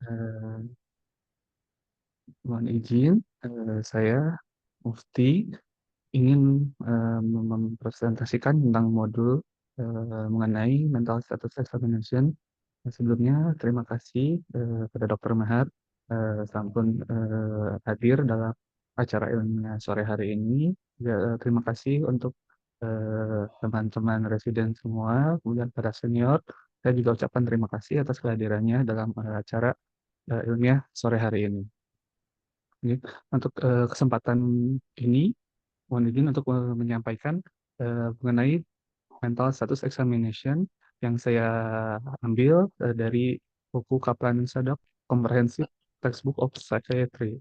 Eh, Mohon izin, saya Mufti ingin mempresentasikan tentang modul mengenai mental status examination. Sebelumnya, terima kasih kepada Dr. Mahar sampun hadir dalam acara ilmiah sore hari ini. Ya, terima kasih untuk teman-teman residen semua, kemudian para senior. Saya juga ucapkan terima kasih atas kehadirannya dalam acara ilmiah sore hari ini. Ini, untuk kesempatan ini, mohon izin untuk menyampaikan mengenai mental status examination yang saya ambil dari buku Kaplan Sadok Comprehensive Textbook of Psychiatry.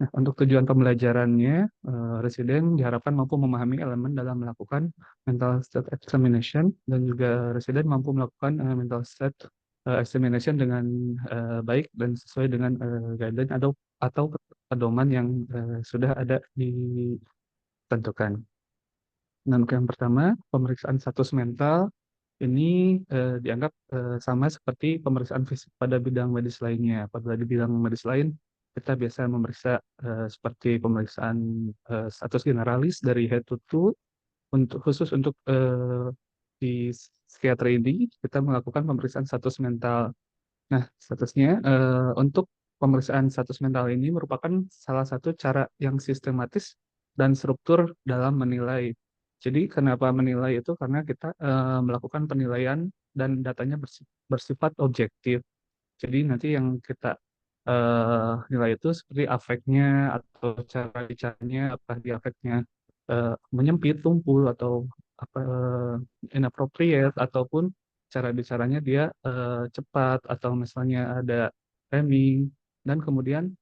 Nah, untuk tujuan pembelajarannya, residen diharapkan mampu memahami elemen dalam melakukan mental state examination dan juga residen mampu melakukan mental state examination dengan baik dan sesuai dengan guideline atau pedoman yang sudah ada ditentukan. Nah, untuk yang pertama, pemeriksaan status mental ini dianggap sama seperti pemeriksaan fisik pada bidang medis lainnya. Pada di bidang medis lain, kita biasa memeriksa seperti pemeriksaan status generalis dari head to toe. Untuk khusus untuk di psikiatri ini, kita melakukan pemeriksaan status mental. Nah, statusnya untuk pemeriksaan status mental ini merupakan salah satu cara yang sistematis dan struktur dalam menilai. Jadi, kenapa menilai itu? Karena kita melakukan penilaian dan datanya bersifat objektif. Jadi, nanti yang kita nilai itu seperti afeknya atau cara bicaranya, apakah dia afeknya menyempit, tumpul, atau apa inappropriate, ataupun cara bicaranya dia cepat, atau misalnya ada framing, dan kemudian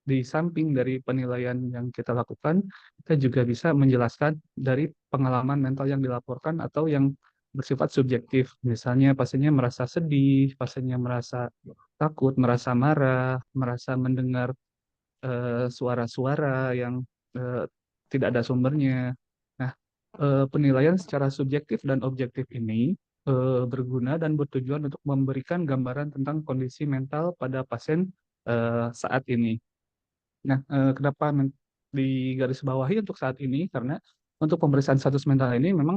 di samping dari penilaian yang kita lakukan, kita juga bisa menjelaskan dari pengalaman mental yang dilaporkan atau yang bersifat subjektif. Misalnya pasiennya merasa sedih, pasiennya merasa takut, merasa marah, merasa mendengar suara-suara yang eh, tidak ada sumbernya. Nah, penilaian secara subjektif dan objektif ini berguna dan bertujuan untuk memberikan gambaran tentang kondisi mental pada pasien saat ini. Nah, kenapa di garis bawahi untuk saat ini? Karena untuk pemeriksaan status mental ini memang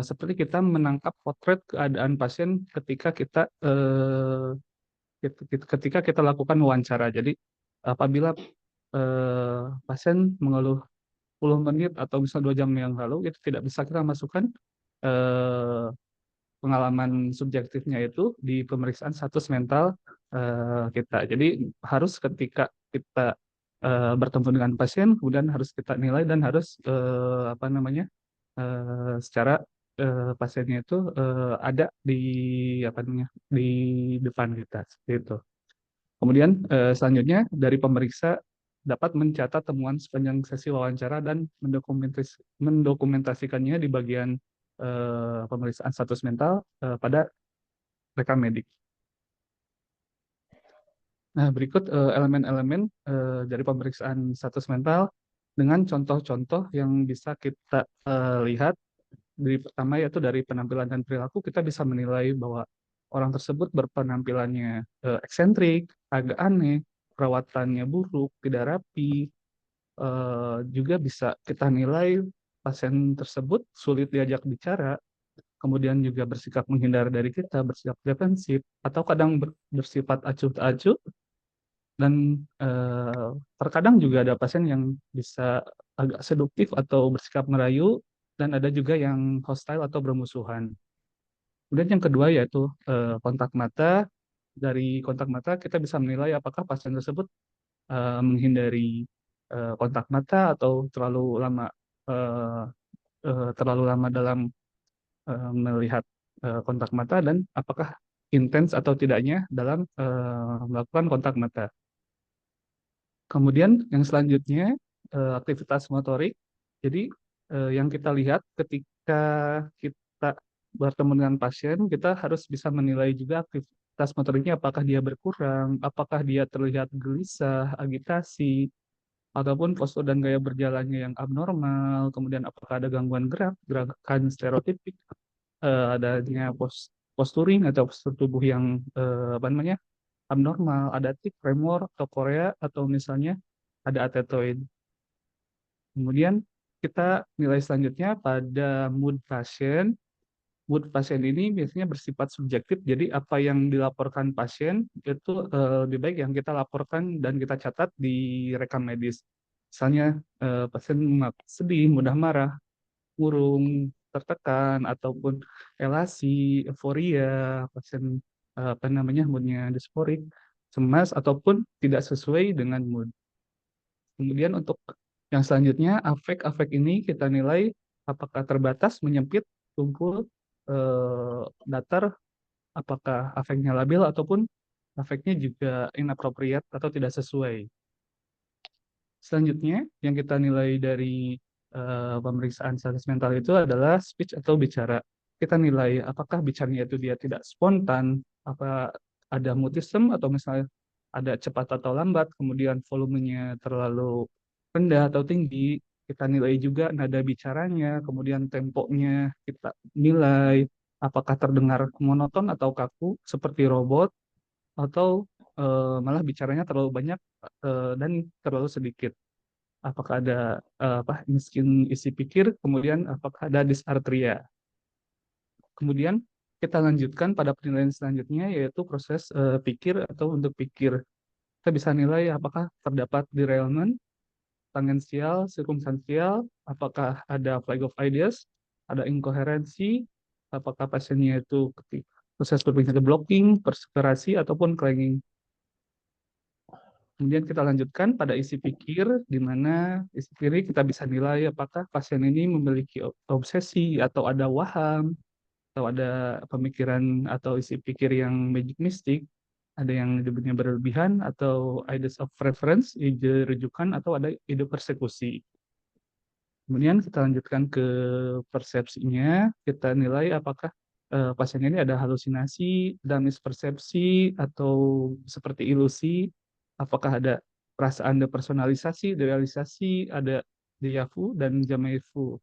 seperti kita menangkap potret keadaan pasien ketika ketika kita lakukan wawancara. Jadi, apabila pasien mengeluh 10 menit atau misal 2 jam yang lalu, itu tidak bisa kita masukkan eh, pengalaman subjektifnya itu di pemeriksaan status mental kita. Jadi harus ketika kita bertemu dengan pasien, kemudian harus kita nilai dan harus apa namanya secara pasiennya itu ada di apa namanya di depan kita, seperti itu. Kemudian selanjutnya dari pemeriksa dapat mencatat temuan sepanjang sesi wawancara dan mendokumentasikannya di bagian pemeriksaan status mental pada rekam medik. Nah, berikut elemen-elemen dari pemeriksaan status mental dengan contoh-contoh yang bisa kita lihat. Dari pertama yaitu dari penampilan dan perilaku, kita bisa menilai bahwa orang tersebut berpenampilannya eksentrik, agak aneh, perawatannya buruk, tidak rapi. Juga bisa kita nilai pasien tersebut sulit diajak bicara, kemudian juga bersikap menghindar dari kita, bersikap defensif, atau kadang bersifat acuh tak acuh, dan terkadang juga ada pasien yang bisa agak seduktif atau bersikap merayu, dan ada juga yang hostile atau bermusuhan. Kemudian yang kedua yaitu kontak mata. Dari kontak mata kita bisa menilai apakah pasien tersebut menghindari kontak mata atau eh, terlalu lama dalam melihat kontak mata, dan apakah intens atau tidaknya dalam melakukan kontak mata. Kemudian yang selanjutnya aktivitas motorik. Jadi yang kita lihat ketika kita bertemu dengan pasien, kita harus bisa menilai juga aktivitas motoriknya, apakah dia berkurang, apakah dia terlihat gelisah, agitasi, ataupun postur dan gaya berjalannya yang abnormal, kemudian apakah ada gangguan gerak, gerakan stereotipik, adanya posturing atau postur tubuh yang apa namanya abnormal, ada tik, tremor, atau korea, atau misalnya ada atetoid. Kemudian kita nilai selanjutnya pada mood pasien. Mood pasien ini biasanya bersifat subjektif, jadi apa yang dilaporkan pasien itu lebih baik yang kita laporkan dan kita catat di rekam medis. Misalnya pasien sedih, mudah marah, murung, tertekan, ataupun elasi, euforia, pasien apa namanya moodnya disporik, cemas, ataupun tidak sesuai dengan mood. Kemudian untuk yang selanjutnya, afek-afek ini kita nilai apakah terbatas, menyempit, tumpul, datar, apakah afeknya labil ataupun afeknya juga inappropriate atau tidak sesuai. Selanjutnya, yang kita nilai dari pemeriksaan status mental itu adalah speech atau bicara. Kita nilai apakah bicaranya itu dia tidak spontan, apa ada mutism atau misalnya ada cepat atau lambat, kemudian volumenya terlalu rendah atau tinggi. Kita nilai juga nada bicaranya, kemudian temponya kita nilai apakah terdengar monoton atau kaku seperti robot atau malah bicaranya terlalu banyak dan terlalu sedikit. Apakah ada apa miskin isi pikir, kemudian apakah ada dysarthria. Kemudian kita lanjutkan pada penilaian selanjutnya yaitu proses pikir atau untuk pikir. Kita bisa nilai apakah terdapat derailment, tangensial, sirkumstansial, apakah ada flag of ideas, ada inkoherensi, apakah pasiennya itu proses berpikir blocking, perseverasi, ataupun clanging. Kemudian kita lanjutkan pada isi pikir, di mana isi pikir kita bisa nilai apakah pasien ini memiliki obsesi atau ada waham, atau ada pemikiran atau isi pikir yang magic mystic, ada yang hidupnya berlebihan, atau ideas of preference, ide rujukan, atau ada ide persekusi. Kemudian kita lanjutkan ke persepsinya, kita nilai apakah pasien ini ada halusinasi, ada mispersepsi, atau seperti ilusi, apakah ada perasaan depersonalisasi, derealisasi, ada déjà vu, dan jamais vu.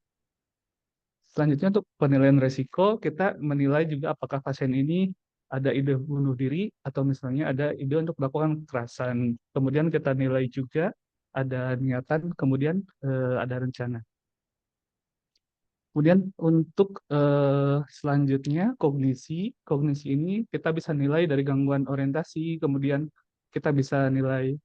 Selanjutnya untuk penilaian resiko, kita menilai juga apakah pasien ini ada ide bunuh diri atau misalnya ada ide untuk melakukan kekerasan. Kemudian kita nilai juga ada niatan, kemudian ada rencana. Kemudian untuk selanjutnya kognisi, kognisi ini kita bisa nilai dari gangguan orientasi, kemudian kita bisa nilai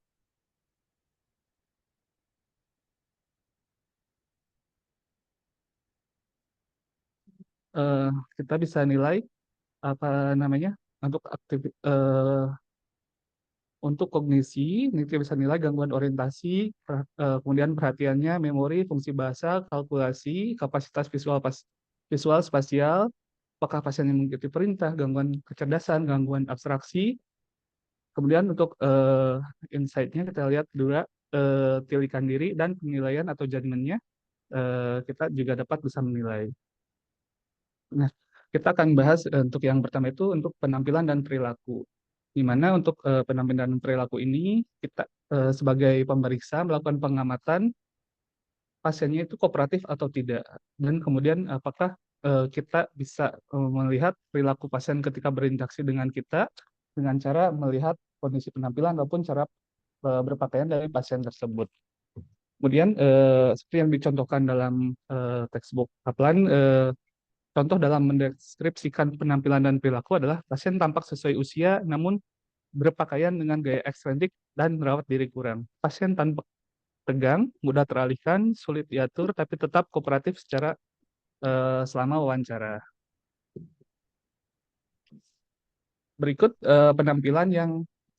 eh, kita bisa nilai apa namanya untuk untuk kognisi, ini kita bisa nilai gangguan orientasi, kemudian perhatiannya, memori, fungsi bahasa, kalkulasi, kapasitas visual spasial, apakah pasien yang mengikuti perintah, gangguan kecerdasan, gangguan abstraksi. Kemudian untuk insight-nya kita lihat dua tilikan diri dan penilaian atau judgment-nya kita juga dapat bisa menilai. Nah, kita akan bahas untuk yang pertama itu untuk penampilan dan perilaku. Di mana untuk penampilan dan perilaku ini kita sebagai pemeriksa melakukan pengamatan pasiennya itu kooperatif atau tidak, dan kemudian apakah kita bisa melihat perilaku pasien ketika berinteraksi dengan kita dengan cara melihat kondisi penampilan ataupun cara berpakaian dari pasien tersebut. Kemudian seperti yang dicontohkan dalam textbook Kaplan, contoh dalam mendeskripsikan penampilan dan perilaku adalah pasien tampak sesuai usia namun berpakaian dengan gaya ekstrinsi dan merawat diri kurang. Pasien tanpa tegang, mudah teralihkan, sulit diatur, tapi tetap kooperatif secara selama wawancara. Berikut penampilan yang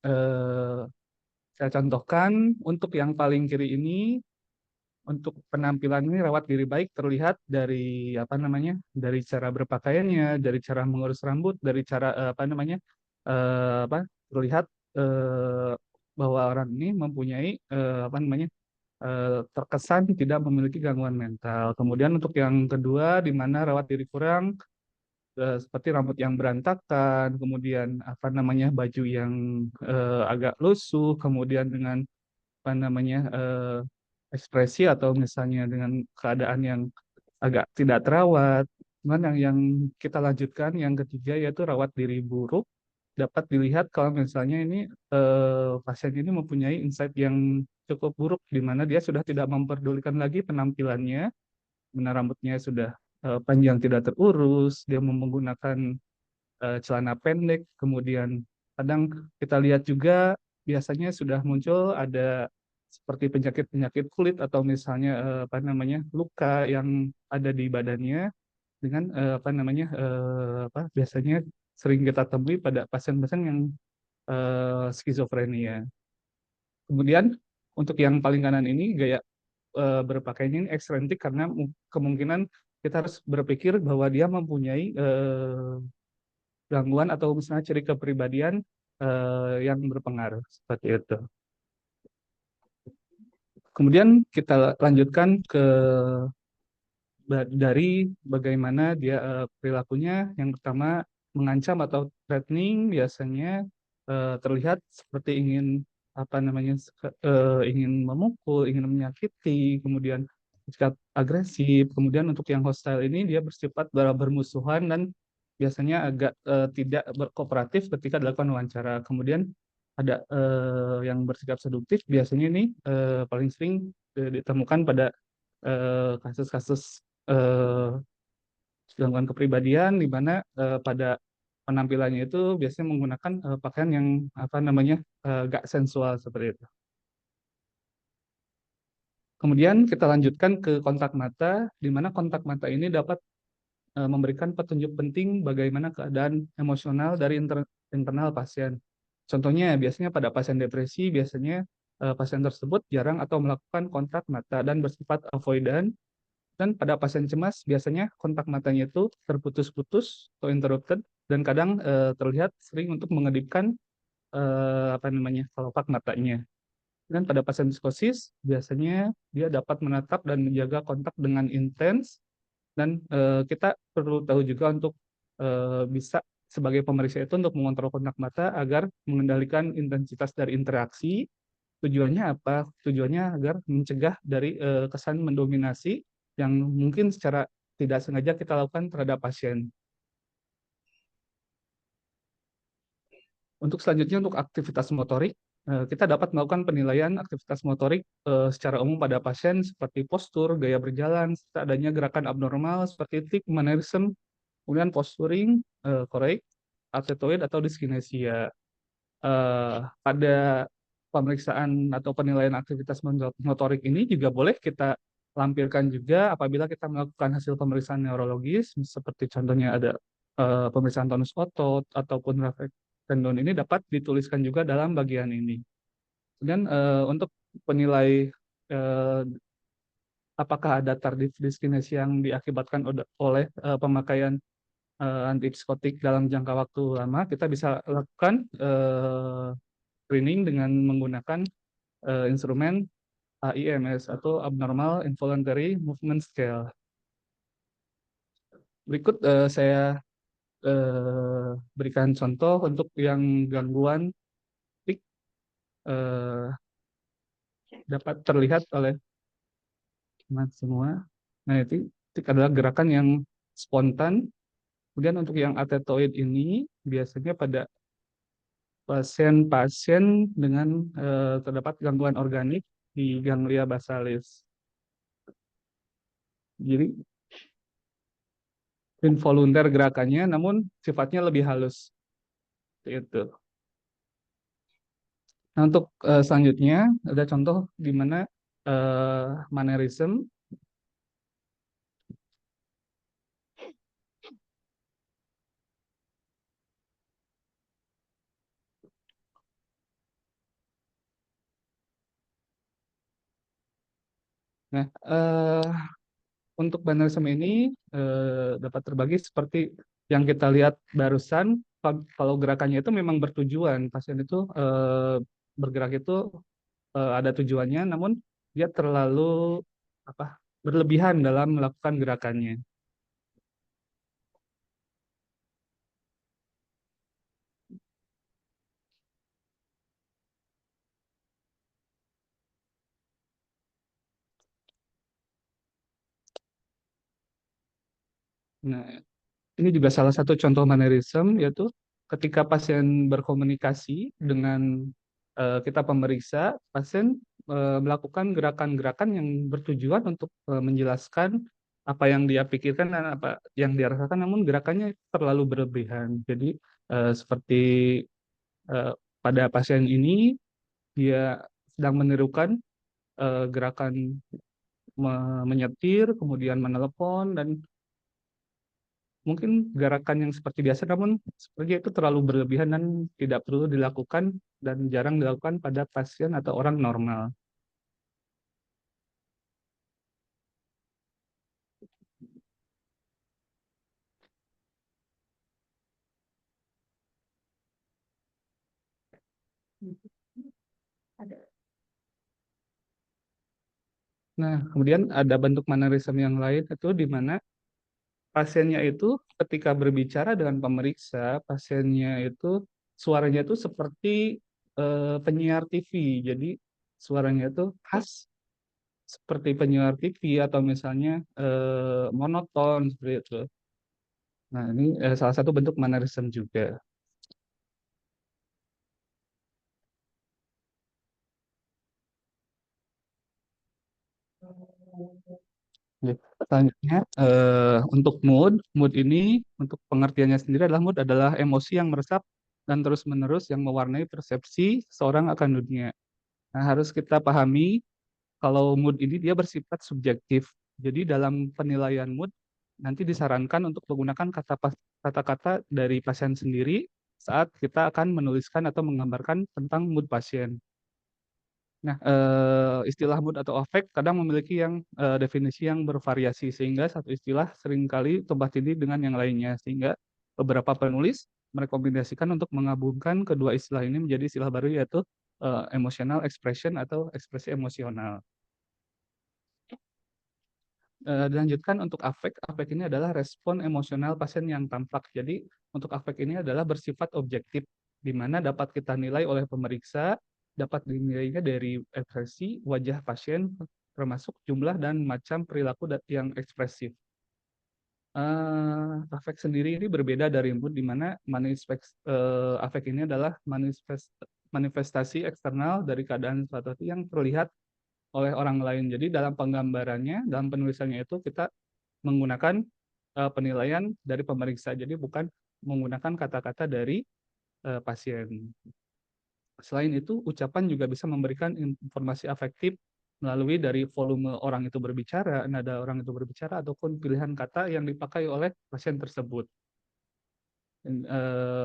eh, saya contohkan untuk yang paling kiri ini. Untuk penampilan ini rawat diri baik terlihat dari apa namanya, dari cara berpakaiannya, dari cara mengurus rambut, dari cara apa namanya, apa terlihat eh, bahwa orang ini mempunyai apa namanya, terkesan tidak memiliki gangguan mental. Kemudian untuk yang kedua, di mana rawat diri kurang, seperti rambut yang berantakan, kemudian apa namanya baju yang agak lusuh, kemudian dengan apa namanya ekspresi atau misalnya dengan keadaan yang agak tidak terawat. Cuman yang kita lanjutkan yang ketiga yaitu rawat diri buruk dapat dilihat kalau misalnya ini pasien ini mempunyai insight yang cukup buruk di mana dia sudah tidak memperdulikan lagi penampilannya, mana rambutnya sudah panjang tidak terurus, dia menggunakan celana pendek, kemudian kadang kita lihat juga biasanya sudah muncul ada seperti penyakit-penyakit kulit atau misalnya apa namanya luka yang ada di badannya dengan apa namanya apa biasanya sering kita temui pada pasien-pasien yang skizofrenia. Kemudian untuk yang paling kanan ini gaya berpakaiannya ini ekstrentik karena kemungkinan kita harus berpikir bahwa dia mempunyai gangguan atau misalnya ciri kepribadian yang berpengaruh seperti itu. Kemudian kita lanjutkan ke dari bagaimana dia perilakunya. Yang pertama mengancam atau threatening biasanya terlihat seperti ingin apa namanya ingin memukul, ingin menyakiti, kemudian bersikap agresif. Kemudian untuk yang hostile ini dia bersifat bermusuhan dan biasanya agak tidak berkooperatif ketika dilakukan wawancara. Kemudian ada yang bersikap seduktif biasanya ini paling sering ditemukan pada kasus-kasus eh, gangguan kepribadian di mana pada penampilannya itu biasanya menggunakan pakaian yang apa namanya gak sensual seperti itu. Kemudian kita lanjutkan ke kontak mata, di mana kontak mata ini dapat memberikan petunjuk penting bagaimana keadaan emosional dari internal pasien. Contohnya, biasanya pada pasien depresi, biasanya pasien tersebut jarang atau melakukan kontak mata dan bersifat avoidan. Dan pada pasien cemas, biasanya kontak matanya itu terputus-putus atau interrupted, dan kadang terlihat sering untuk mengedipkan apa namanya kelopak matanya. Dan pada pasien psikosis, biasanya dia dapat menatap dan menjaga kontak dengan intens, dan kita perlu tahu juga untuk bisa sebagai pemeriksa itu untuk mengontrol kontak mata agar mengendalikan intensitas dari interaksi. Tujuannya apa? Tujuannya agar mencegah dari kesan mendominasi yang mungkin secara tidak sengaja kita lakukan terhadap pasien. Untuk selanjutnya untuk aktivitas motorik, kita dapat melakukan penilaian aktivitas motorik secara umum pada pasien seperti postur, gaya berjalan, serta adanya gerakan abnormal seperti tic, mannerism, kemudian posturing, korek, attetoid atau dyskinesia. Pada pemeriksaan atau penilaian aktivitas motorik ini juga boleh kita lampirkan juga apabila kita melakukan hasil pemeriksaan neurologis, seperti contohnya ada pemeriksaan tonus otot ataupun refleks tendon ini dapat dituliskan juga dalam bagian ini. Kemudian untuk penilai eh, apakah ada tardive dyskinesia yang diakibatkan oleh pemakaian antipsikotik dalam jangka waktu lama, kita bisa lakukan screening dengan menggunakan instrumen AIMS atau Abnormal Involuntary Movement Scale. Berikut saya berikan contoh untuk yang gangguan tik eh, dapat terlihat oleh teman semua. Nah, itu tik adalah gerakan yang spontan. Kemudian untuk yang atetoid ini biasanya pada pasien-pasien dengan terdapat gangguan organik di ganglia basalis. Jadi involunter gerakannya, namun sifatnya lebih halus. Itu. Nah, untuk selanjutnya ada contoh di mana mannerism. Nah, untuk mannerism ini dapat terbagi seperti yang kita lihat barusan. Kalau gerakannya itu memang bertujuan, pasien itu bergerak itu ada tujuannya, namun dia terlalu apa berlebihan dalam melakukan gerakannya. Nah, ini juga salah satu contoh mannerism, yaitu ketika pasien berkomunikasi dengan kita pemeriksa, pasien melakukan gerakan-gerakan yang bertujuan untuk menjelaskan apa yang dia pikirkan dan apa yang dia rasakan, namun gerakannya terlalu berlebihan. Jadi seperti eh, pada pasien ini dia sedang menirukan gerakan menyetir, kemudian menelepon, dan mungkin gerakan yang seperti biasa, namun sepertinya itu terlalu berlebihan dan tidak perlu dilakukan dan jarang dilakukan pada pasien atau orang normal. Nah, kemudian ada bentuk mannerism yang lain itu di mana pasiennya itu ketika berbicara dengan pemeriksa, pasiennya itu suaranya itu seperti penyiar TV. Jadi suaranya itu khas seperti penyiar TV atau misalnya monoton seperti itu. Nah, ini salah satu bentuk mannerism juga. Ya, selanjutnya untuk mood ini untuk pengertiannya sendiri adalah mood adalah emosi yang meresap dan terus-menerus yang mewarnai persepsi seorang akan dunia. Nah, harus kita pahami kalau mood ini dia bersifat subjektif. Jadi dalam penilaian mood nanti disarankan untuk menggunakan kata-kata dari pasien sendiri saat kita akan menuliskan atau menggambarkan tentang mood pasien. Nah, istilah mood atau affect kadang memiliki yang definisi yang bervariasi sehingga satu istilah seringkali tumpang tindih dengan yang lainnya sehingga beberapa penulis merekomendasikan untuk menggabungkan kedua istilah ini menjadi istilah baru yaitu emotional expression atau ekspresi emosional. Dilanjutkan untuk afek. Afek ini adalah respon emosional pasien yang tampak. Jadi untuk afek ini adalah bersifat objektif, di mana dapat kita nilai oleh pemeriksa, dapat dinilainya dari ekspresi wajah pasien, termasuk jumlah dan macam perilaku yang ekspresif. Afek sendiri ini berbeda dari mood, di mana afek ini adalah manifestasi eksternal dari keadaan suatu yang terlihat oleh orang lain. Jadi dalam penggambarannya, dalam penulisannya itu kita menggunakan penilaian dari pemeriksa. Jadi bukan menggunakan kata-kata dari pasien. Selain itu, ucapan juga bisa memberikan informasi afektif melalui dari volume orang itu berbicara, nada orang itu berbicara, ataupun pilihan kata yang dipakai oleh pasien tersebut. Dan,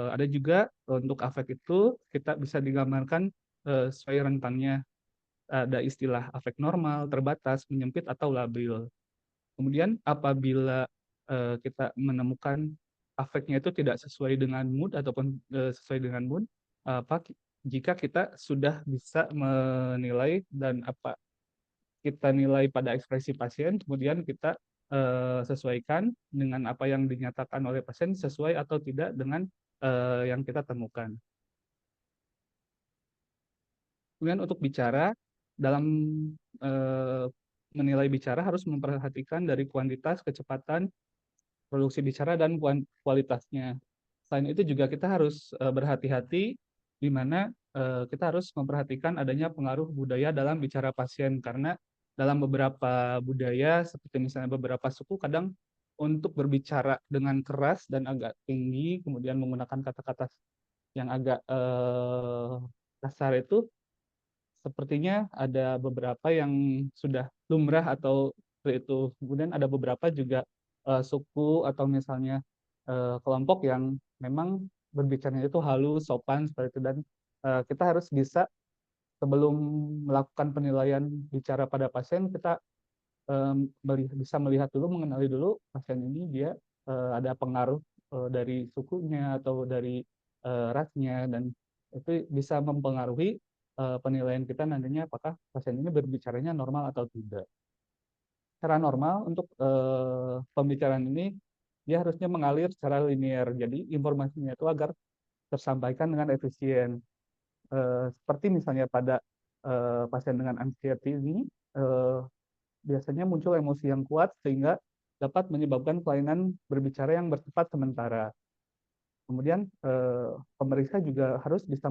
ada juga untuk afek itu kita bisa digambarkan sesuai rentangnya. Ada istilah afek normal, terbatas, menyempit, atau labil. Kemudian apabila kita menemukan afeknya itu tidak sesuai dengan mood ataupun sesuai dengan mood, apa jika kita sudah bisa menilai dan apa kita nilai pada ekspresi pasien, kemudian kita sesuaikan dengan apa yang dinyatakan oleh pasien sesuai atau tidak dengan yang kita temukan. Kemudian untuk bicara, dalam eh, menilai bicara harus memperhatikan dari kuantitas, kecepatan, produksi bicara, dan kualitasnya. Selain itu juga kita harus berhati-hati di mana kita harus memperhatikan adanya pengaruh budaya dalam bicara pasien karena dalam beberapa budaya seperti misalnya beberapa suku kadang untuk berbicara dengan keras dan agak tinggi kemudian menggunakan kata-kata yang agak kasar itu sepertinya ada beberapa yang sudah lumrah atau seperti itu. Kemudian ada beberapa juga suku atau misalnya kelompok yang memang berbicaranya itu halus, sopan seperti itu dan kita harus bisa sebelum melakukan penilaian bicara pada pasien kita bisa melihat dulu, mengenali dulu pasien ini dia ada pengaruh dari sukunya atau dari rasnya dan itu bisa mempengaruhi penilaian kita nantinya apakah pasien ini berbicaranya normal atau tidak. Secara normal untuk pembicaraan ini dia harusnya mengalir secara linear. Jadi informasinya itu agar tersampaikan dengan efisien. Seperti misalnya pada pasien dengan anxiety ini biasanya muncul emosi yang kuat sehingga dapat menyebabkan kelainan berbicara yang bersifat sementara. Kemudian pemeriksa juga harus bisa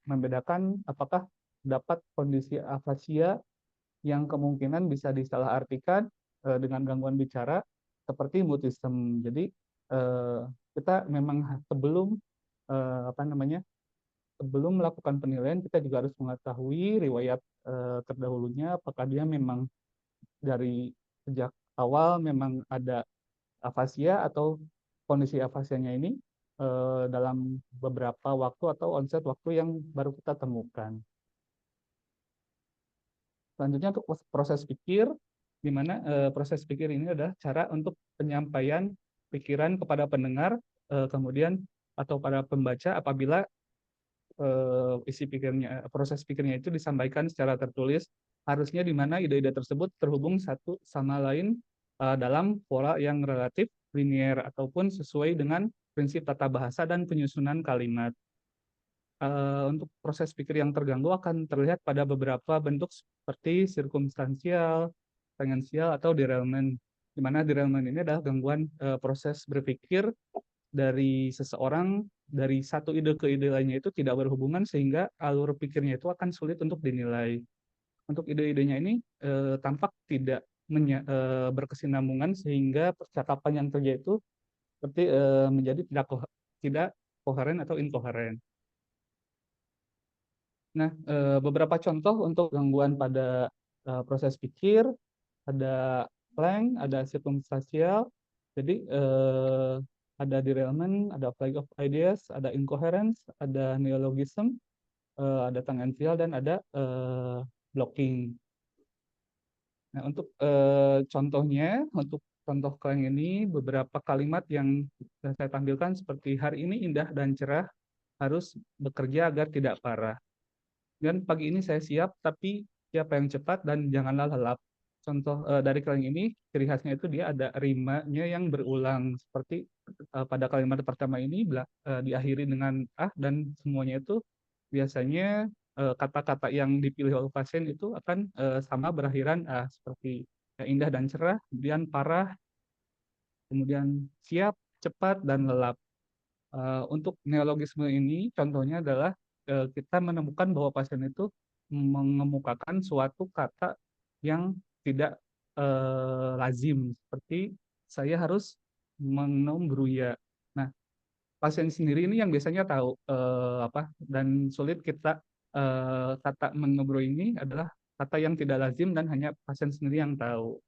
membedakan apakah dapat kondisi afasia yang kemungkinan bisa disalahartikan dengan gangguan bicara seperti mutisme. Jadi eh, kita memang sebelum apa namanya, sebelum melakukan penilaian kita juga harus mengetahui riwayat terdahulunya, apakah dia memang dari sejak awal memang ada afasia atau kondisi afasianya ini dalam beberapa waktu atau onset waktu yang baru kita temukan. Selanjutnya untuk proses pikir, di mana proses pikir ini adalah cara untuk penyampaian pikiran kepada pendengar, kemudian atau pada pembaca apabila isi pikirnya, proses pikirnya itu disampaikan secara tertulis, harusnya di mana ide-ide tersebut terhubung satu sama lain dalam pola yang relatif linier ataupun sesuai dengan prinsip tata bahasa dan penyusunan kalimat. Untuk proses pikir yang terganggu akan terlihat pada beberapa bentuk seperti sirkumstansial, tangensial, atau derailment. Di mana derailment ini adalah gangguan proses berpikir dari seseorang dari satu ide ke ide lainnya itu tidak berhubungan sehingga alur pikirnya itu akan sulit untuk dinilai. Untuk ide-idenya ini tampak tidak berkesinambungan sehingga percakapan yang terjadi itu seperti menjadi tidak koheren atau inkoheren. Nah, beberapa contoh untuk gangguan pada proses pikir, ada blank, ada circumstantial, jadi ada derailment, ada flight of ideas, ada incoherence, ada neologism, ada tangential, dan ada blocking. Nah, untuk contohnya, untuk contoh kalian ini, beberapa kalimat yang saya tampilkan seperti hari ini indah dan cerah, harus bekerja agar tidak parah. Dan pagi ini saya siap, tapi siapa yang cepat dan janganlah lelap. Contoh dari kalimat ini, ciri khasnya itu dia ada rimanya yang berulang. Seperti pada kalimat pertama ini diakhiri dengan ah, dan semuanya itu biasanya kata-kata yang dipilih oleh pasien itu akan sama berakhiran ah, seperti indah dan cerah, kemudian parah, kemudian siap, cepat, dan lelap. Untuk neologisme ini contohnya adalah kita menemukan bahwa pasien itu mengemukakan suatu kata yang tidak lazim, seperti saya harus minum bruya. Nah, pasien sendiri ini yang biasanya tahu apa, dan sulit kita kata mengebro ini adalah kata yang tidak lazim dan hanya pasien sendiri yang tahu.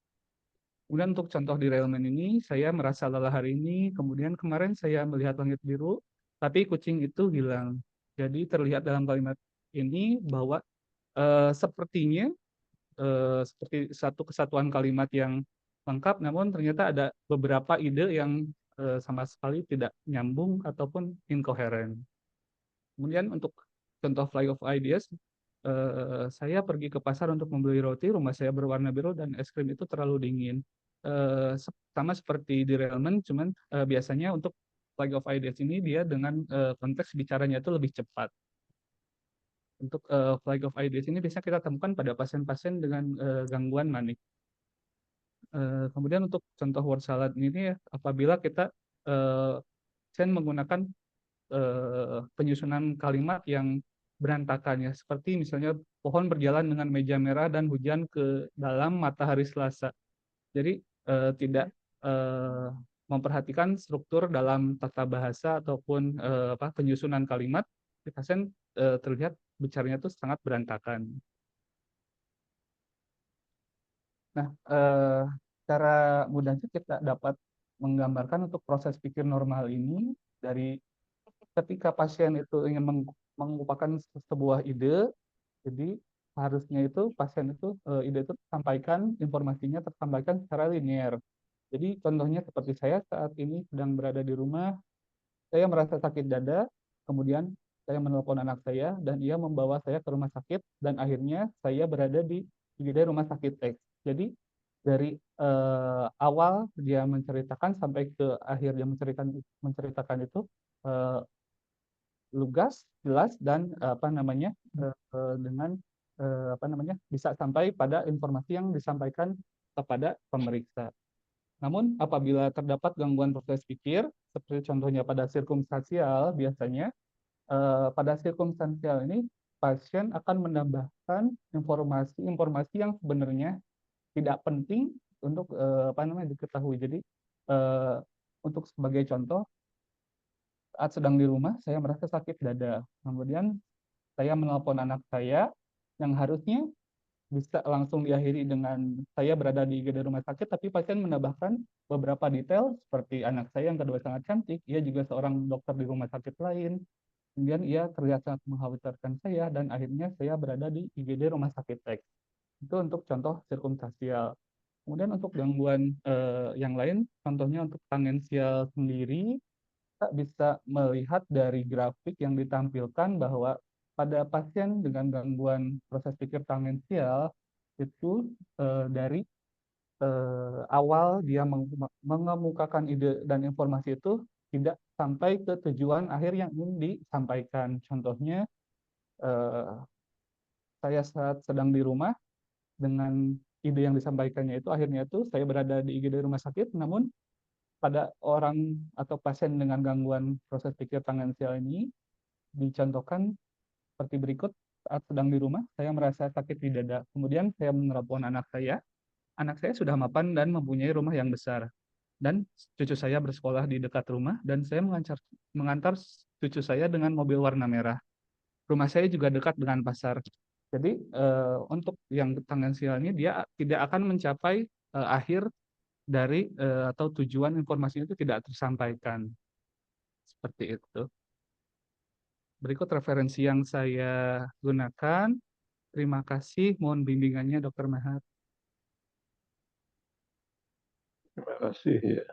Kemudian untuk contoh di derailment ini, saya merasa lelah hari ini, kemudian kemarin saya melihat langit biru, tapi kucing itu hilang. Jadi terlihat dalam kalimat ini bahwa sepertinya seperti satu kesatuan kalimat yang lengkap, namun ternyata ada beberapa ide yang sama sekali tidak nyambung ataupun inkoheren. Kemudian untuk contoh fly of ideas, saya pergi ke pasar untuk membeli roti, rumah saya berwarna biru dan es krim itu terlalu dingin. Sama seperti derailment, cuman biasanya untuk fly of ideas ini dia dengan konteks bicaranya itu lebih cepat. Untuk flight of ideas ini biasanya kita temukan pada pasien-pasien dengan gangguan manik. Kemudian untuk contoh word salad ini ya, apabila kita pasien menggunakan penyusunan kalimat yang berantakan ya, seperti misalnya pohon berjalan dengan meja merah dan hujan ke dalam matahari Selasa. Jadi tidak eh, memperhatikan struktur dalam tata bahasa ataupun penyusunan kalimat, pasien terlihat bicaranya itu sangat berantakan. Nah, cara mudahnya kita dapat menggambarkan untuk proses pikir normal ini dari ketika pasien itu ingin mengupakan sebuah ide, jadi harusnya itu pasien itu ide itu tersampaikan, informasinya tersampaikan secara linear. Jadi contohnya seperti saya saat ini sedang berada di rumah, saya merasa sakit dada, kemudian saya menelpon anak saya dan ia membawa saya ke rumah sakit dan akhirnya saya berada di rumah sakit X. Jadi dari awal dia menceritakan sampai ke akhir dia menceritakan itu eh, lugas, jelas dan dengan apa namanya bisa sampai pada informasi yang disampaikan kepada pemeriksa. Namun apabila terdapat gangguan proses pikir, seperti contohnya pada sirkumstansial, biasanya pada sirkumstansial ini pasien akan menambahkan informasi-informasi yang sebenarnya tidak penting untuk apa namanya diketahui. Jadi eh, untuk sebagai contoh, saat sedang di rumah saya merasa sakit dada. Kemudian saya menelpon anak saya yang harusnya bisa langsung diakhiri dengan saya berada di IGD rumah sakit, tapi pasien menambahkan beberapa detail seperti anak saya yang kedua sangat cantik, ia juga seorang dokter di rumah sakit lain, kemudian ia terlihat sangat mengkhawatirkan saya, dan akhirnya saya berada di IGD rumah sakit X. Itu untuk contoh sirkumstansial. Kemudian untuk gangguan yang lain, contohnya untuk tangensial sendiri, kita bisa melihat dari grafik yang ditampilkan bahwa pada pasien dengan gangguan proses pikir tangensial itu dari awal dia mengemukakan ide dan informasi itu tidak sampai ke tujuan akhir yang ingin disampaikan. Contohnya, eh, saya saat sedang di rumah dengan ide yang disampaikannya itu akhirnya itu saya berada di IGD rumah sakit, namun pada orang atau pasien dengan gangguan proses pikir tangensial ini dicontohkan seperti berikut. Saat sedang di rumah, saya merasa sakit di dada. Kemudian saya menelepon anak saya. Anak saya sudah mapan dan mempunyai rumah yang besar. Dan cucu saya bersekolah di dekat rumah, dan saya mengantar cucu saya dengan mobil warna merah. Rumah saya juga dekat dengan pasar. Jadi untuk yang tangensial ini dia tidak akan mencapai akhir dari atau tujuan informasinya itu tidak tersampaikan. Seperti itu. Berikut referensi yang saya gunakan. Terima kasih. Mohon bimbingannya, Dokter Mahat. Terima kasih ya.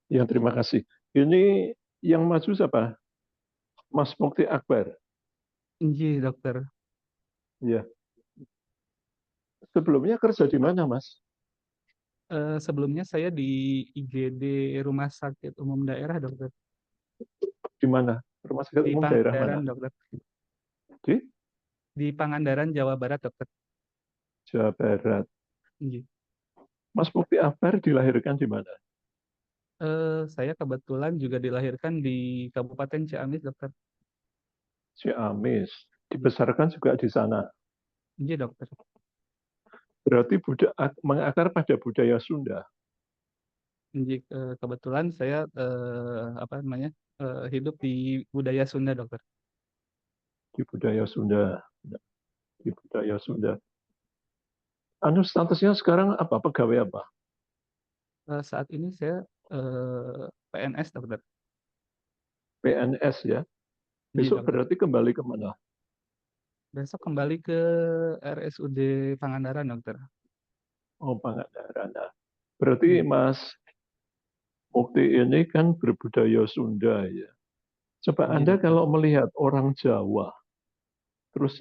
Ya, terima kasih. Ini yang maju siapa? Mas Mukti Akbar. Iya, dokter. Ya. Sebelumnya kerja di mana, Mas? Sebelumnya saya di IGD Rumah Sakit Umum Daerah, dokter. Di mana? Rumah sakit Di umum daerah mana? Pangandaran, dokter. Di Di Pangandaran, Jawa Barat, dokter. Jawa Barat. Iya. Mas Mukti Akbar dilahirkan di mana? Saya kebetulan juga dilahirkan di Kabupaten Ciamis, dokter. Ciamis. Iya, Dibesarkan juga di sana. iya, dokter. Berarti mengakar pada budaya Sunda. Iya, kebetulan saya apa namanya hidup di budaya Sunda, dokter. Di budaya Sunda. Di budaya Sunda. Anu statusnya sekarang apa? Pegawai apa? Saat ini saya PNS, dokter. PNS ya. Iya, Besok dokter. berarti kembali ke mana? Besok kembali ke RSUD Pangandaran, dokter. Oh, Pangandaran. Nah, berarti Iya. Mas Mukti ini kan berbudaya Sunda ya. Coba Iya, Anda dokter. kalau melihat orang Jawa, terus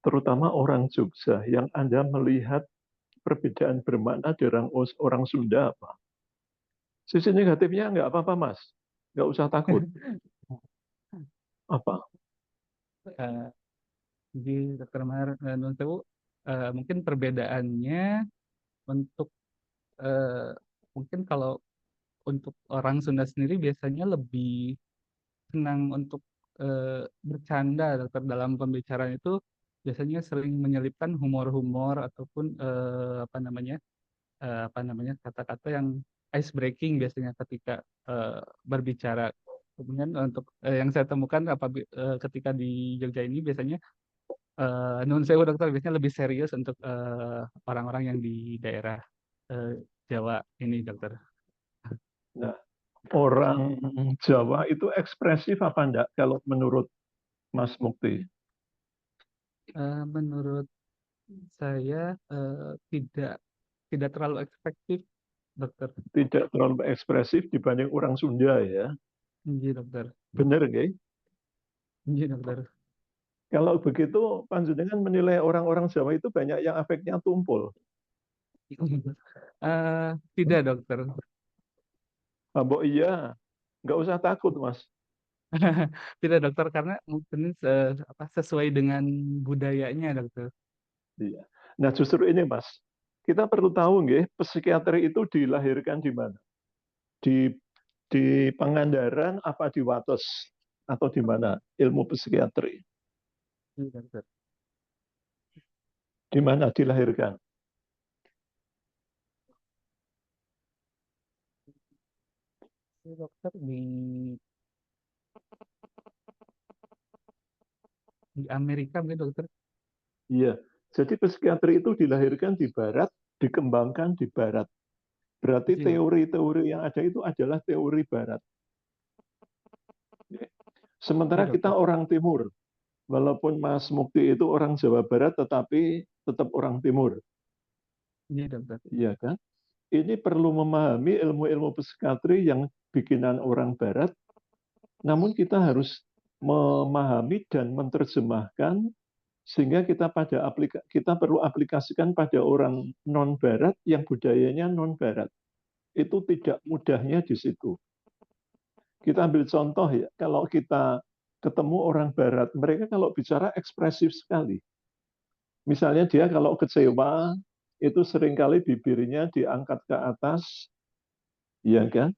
terutama orang Jogja, yang Anda melihat perbedaan bermakna dari orang Sunda apa? Sisi negatifnya nggak apa-apa, Mas. Nggak usah takut. Apa? Eh, Jadi, dokter Mar, Nun Sewu, mungkin perbedaannya untuk eh, mungkin kalau untuk orang Sunda sendiri biasanya lebih senang untuk bercanda, dokter, dalam pembicaraan itu biasanya sering menyelipkan humor-humor ataupun apa namanya kata-kata yang ice breaking biasanya ketika berbicara. Kemudian untuk yang saya temukan ketika di Jogja ini biasanya nun sewu, dokter, biasanya lebih serius untuk orang-orang yang di daerah eh, Jawa ini, dokter. Nah, orang Jawa itu ekspresif apa enggak kalau menurut Mas Mukti? Menurut saya tidak tidak terlalu efektif, dokter. Tidak terlalu ekspresif dibanding orang Sunda ya. Iya, dokter. Benar nggak? Iya, dokter. Kalau begitu, panjenengan menilai orang-orang Jawa itu banyak yang afeknya tumpul. Tidak, dokter. Mbok iya, nggak usah takut, Mas. Tidak dokter, karena mungkin sesuai dengan budayanya dokter. Iya. Nah, justru ini Mas, kita perlu tahu nggih, psikiatri itu dilahirkan di mana? Di Pangandaran apa di Wates atau di mana ilmu psikiatri? Iya dokter. Di mana dilahirkan? Iya, dokter di Amerika mungkin dokter. Iya. Jadi psikiatri itu dilahirkan di Barat, dikembangkan di Barat. Berarti Iya dokter. teori-teori yang ada itu adalah teori Barat. Iya Sementara kita dokter. orang Timur, walaupun Mas Mukti itu orang Jawa Barat, tetapi tetap orang Timur, Iya dokter. iya kan? Ini perlu memahami ilmu-ilmu psikiatri yang bikinan orang Barat, namun kita harus memahami dan menerjemahkan sehingga kita perlu aplikasikan pada orang non Barat yang budayanya non Barat. Itu tidak mudahnya di situ. Kita ambil contoh ya, kalau kita ketemu orang Barat, mereka kalau bicara ekspresif sekali. Misalnya dia kalau kecewa, itu seringkali bibirnya diangkat ke atas, ya kan?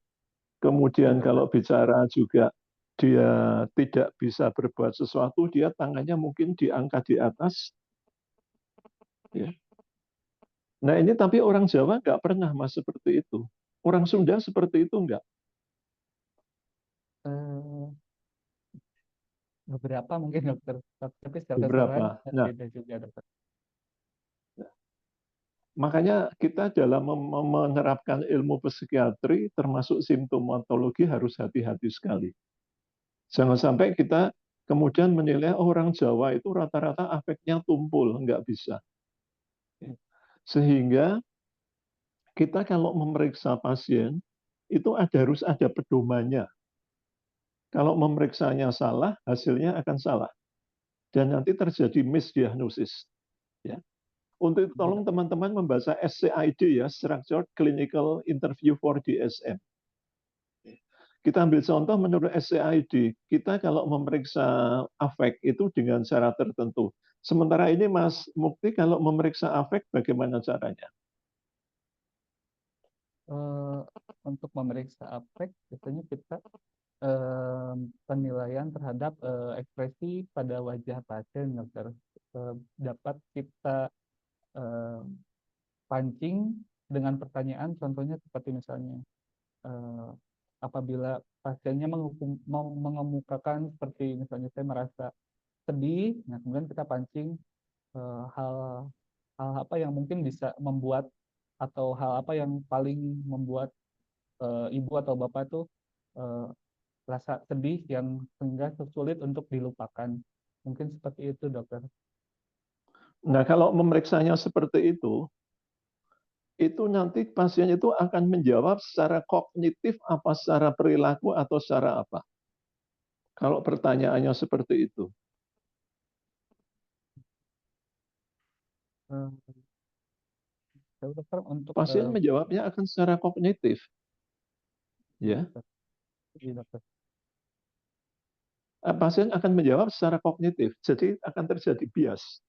Iya Kemudian dokter. kalau bicara juga dia tidak bisa berbuat sesuatu, dia tangannya mungkin diangkat di atas. Ya. Nah ini tapi orang Jawa nggak pernah Mas seperti itu. Orang Sunda seperti itu nggak? Eh, Beberapa mungkin dokter, tapi secara keseluruhan Beberapa. Nah, beda juga dokter. makanya kita dalam menerapkan ilmu psikiatri termasuk simptomatologi harus hati-hati sekali. Jangan sampai kita kemudian menilai oh, orang Jawa itu rata-rata afeknya tumpul, nggak bisa. Sehingga kita kalau memeriksa pasien itu harus ada pedomannya. Kalau memeriksanya salah, hasilnya akan salah dan nanti terjadi misdiagnosis. Ya. Untuk itu Iya tolong dokter. teman-teman membaca SCID ya, Structured Clinical Interview for DSM. Kita ambil contoh menurut SCID, kita kalau memeriksa afek itu dengan cara tertentu. Sementara ini Mas Mukti kalau memeriksa afek bagaimana caranya? Eh, untuk memeriksa afek, biasanya kita penilaian terhadap ekspresi pada wajah pasien dokter. Dapat kita eh, pancing dengan pertanyaan, contohnya seperti misalnya eh, apabila pasiennya mengemukakan seperti misalnya saya merasa sedih, nah kemudian kita pancing hal hal apa yang mungkin bisa membuat atau hal apa yang paling membuat ibu atau bapak tuh eh, rasa sedih yang sehingga sulit untuk dilupakan. Mungkin seperti itu, dokter. Nah, kalau memeriksanya seperti itu nanti pasien itu akan menjawab secara kognitif apa secara perilaku atau secara apa. Kalau pertanyaannya seperti itu. Eh, Dokter, untuk Pasien menjawabnya akan secara kognitif, iya, ya. dokter. Iya, dokter. Pasien akan menjawab secara kognitif. Jadi akan terjadi bias.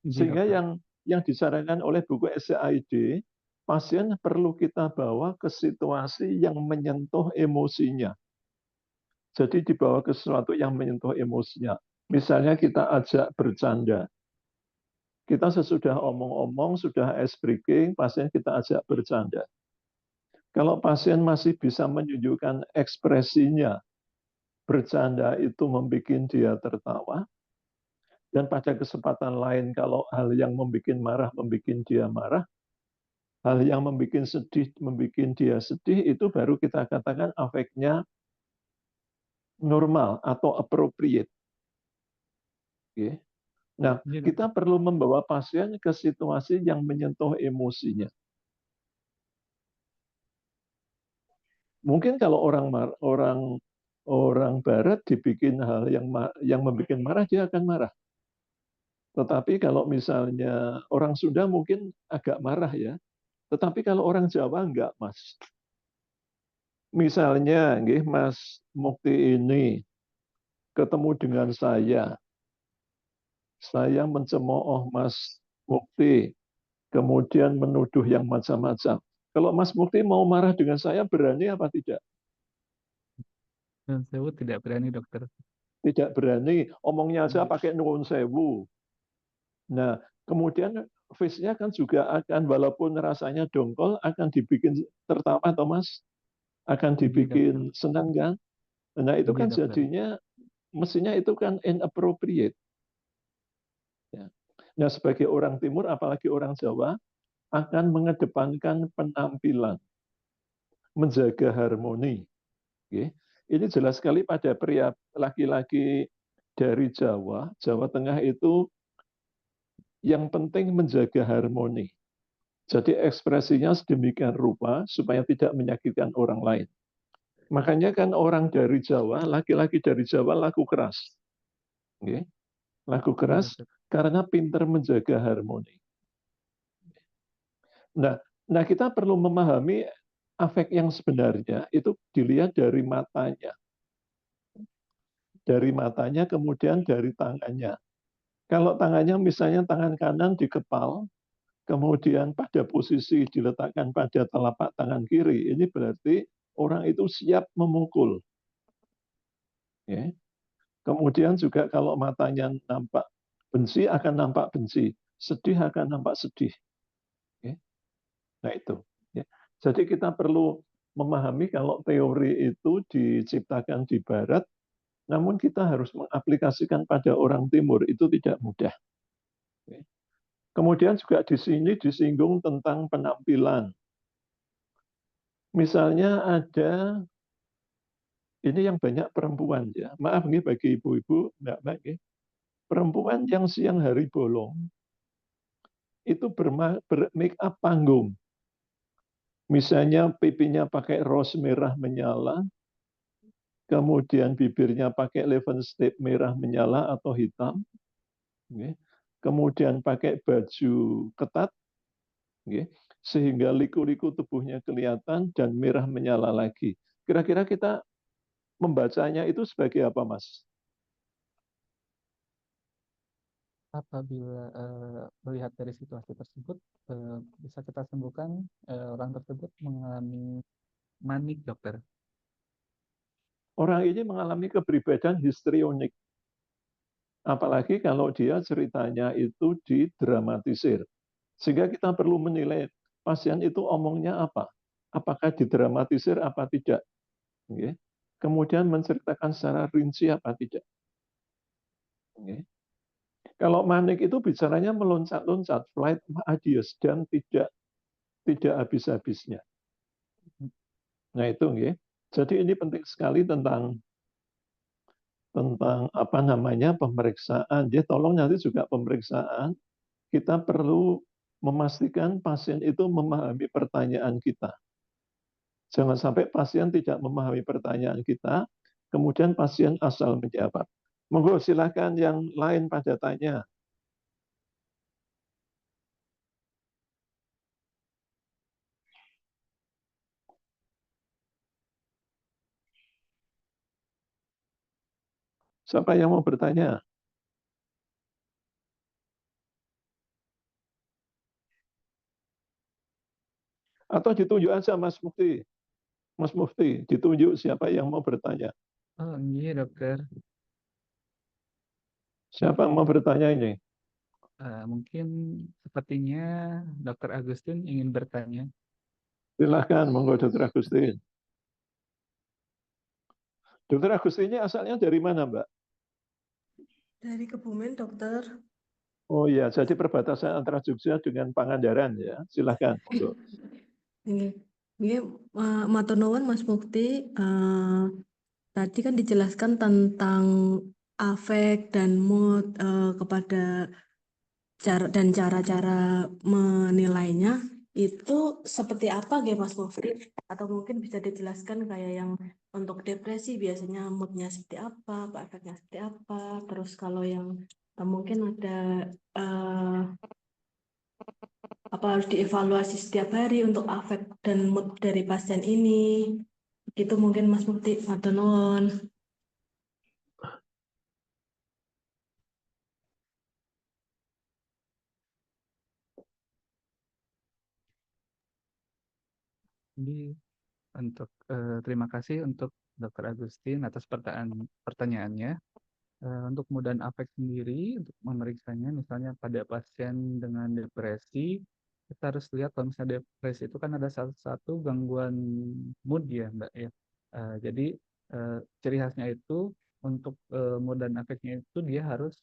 Iya, Sehingga dokter. yang disarankan oleh buku SCID, pasien perlu kita bawa ke situasi yang menyentuh emosinya. Jadi dibawa ke sesuatu yang menyentuh emosinya. Misalnya kita ajak bercanda. Kita sesudah omong-omong, sudah ice breaking, pasien kita ajak bercanda. Kalau pasien masih bisa menunjukkan ekspresinya, bercanda itu membuat dia tertawa, dan pada kesempatan lain kalau hal yang membuat marah membuat dia marah, hal yang membuat dia sedih itu baru kita katakan afeknya normal atau appropriate. Nah, Iya, dokter. kita perlu membawa pasien ke situasi yang menyentuh emosinya. Mungkin kalau orang Barat dibikin hal yang membuat marah, dia akan marah. Tetapi kalau misalnya orang Sunda mungkin agak marah ya. Tetapi kalau orang Jawa enggak, Mas. Misalnya, nggih, Mas Mukti ini ketemu dengan saya mencemooh Mas Mukti, kemudian menuduh yang macam-macam. Kalau Mas Mukti mau marah dengan saya, berani apa tidak? Saya tidak berani dokter. Tidak berani, omongnya aja pakai nuwun sewu. Nah, kemudian face-nya kan juga akan, walaupun rasanya dongkol, akan dibikin tertawa, Thomas. Akan Iya dokter. dibikin senang kan? Nah, itu Iya kan dokter. jadinya, mestinya itu kan inappropriate. Ya. Nah, sebagai orang Timur, apalagi orang Jawa, akan mengedepankan penampilan, menjaga harmoni. Oke. Ini jelas sekali pada pria laki-laki dari Jawa, Jawa Tengah itu yang penting menjaga harmoni. Jadi ekspresinya sedemikian rupa supaya tidak menyakitkan orang lain. Makanya kan orang dari Jawa, laki-laki dari Jawa laku keras. Oke. Laku Iya keras dokter. karena pintar menjaga harmoni. Nah, nah kita perlu memahami afek yang sebenarnya itu dilihat dari matanya. Dari matanya, kemudian dari tangannya. Kalau tangannya misalnya tangan kanan dikepal, kemudian pada posisi diletakkan pada telapak tangan kiri, ini berarti orang itu siap memukul. Ya. Kemudian juga kalau matanya nampak benci akan nampak benci, sedih akan nampak sedih. Ya. Nah itu. Ya. Jadi kita perlu memahami kalau teori itu diciptakan di Barat, namun kita harus mengaplikasikan pada orang Timur, itu tidak mudah. Ya. Kemudian juga di sini disinggung tentang penampilan. Misalnya ada, ini yang banyak perempuan ya. Maaf nih bagi ibu-ibu, enggak baik. Perempuan yang siang hari bolong itu bermake up panggung. Misalnya pipinya pakai ros merah menyala, kemudian bibirnya pakai lipstick merah menyala atau hitam, kemudian pakai baju ketat, sehingga liku-liku tubuhnya kelihatan dan merah menyala lagi. Kira-kira kita membacanya itu sebagai apa, Mas? Apabila melihat dari situasi tersebut, bisa kita sembuhkan orang tersebut mengalami manik dokter. Orang ini mengalami kepribadian histrionik. Apalagi kalau dia ceritanya itu didramatisir. Sehingga kita perlu menilai pasien itu omongnya apa. Apakah didramatisir apa tidak. Kemudian menceritakan secara rinci apa tidak. Kalau manik itu bicaranya meloncat-loncat, flight adios, dan tidak habis-habisnya. Nah itu, jadi ini penting sekali tentang apa namanya pemeriksaan. Dia tolong nanti juga pemeriksaan. Kita perlu memastikan pasien itu memahami pertanyaan kita. Jangan sampai pasien tidak memahami pertanyaan kita, kemudian pasien asal menjawab. Monggo silakan yang lain pada tanya. Siapa yang mau bertanya? Atau ditunjuk aja Mas Mufti. Mas Mufti, ditunjuk siapa yang mau bertanya. Oh iya dokter. Siapa yang mau bertanya ini? Mungkin sepertinya dokter Agustin ingin bertanya. Silahkan, monggo Dokter Agustin. Dokter Agustin ini asalnya dari mana, Mbak? Dari Kebumen, dokter. Oh iya, jadi perbatasan antara Jogja dengan Pangandaran ya. Silahkan, monggo. Ini, matur nuwun Mas Mukti. Tadi kan dijelaskan tentang afek dan mood kepada cara-cara menilainya itu seperti apa ya Mas Mufti? Atau mungkin bisa dijelaskan kayak yang untuk depresi biasanya moodnya seperti apa, efeknya seperti apa, terus kalau yang mungkin ada eh, apa harus dievaluasi setiap hari untuk afek dan mood dari pasien ini. Begitu mungkin Mas Mufti, matur nuwun. Jadi untuk terima kasih untuk Dr. Agustin atas pertanyaannya. Untuk kemudahan afek sendiri untuk memeriksanya, misalnya pada pasien dengan depresi, kita harus lihat kalau misalnya depresi itu kan ada salah satu gangguan mood ya, Mbak ya. Jadi ciri khasnya itu untuk mood dan afeknya itu dia harus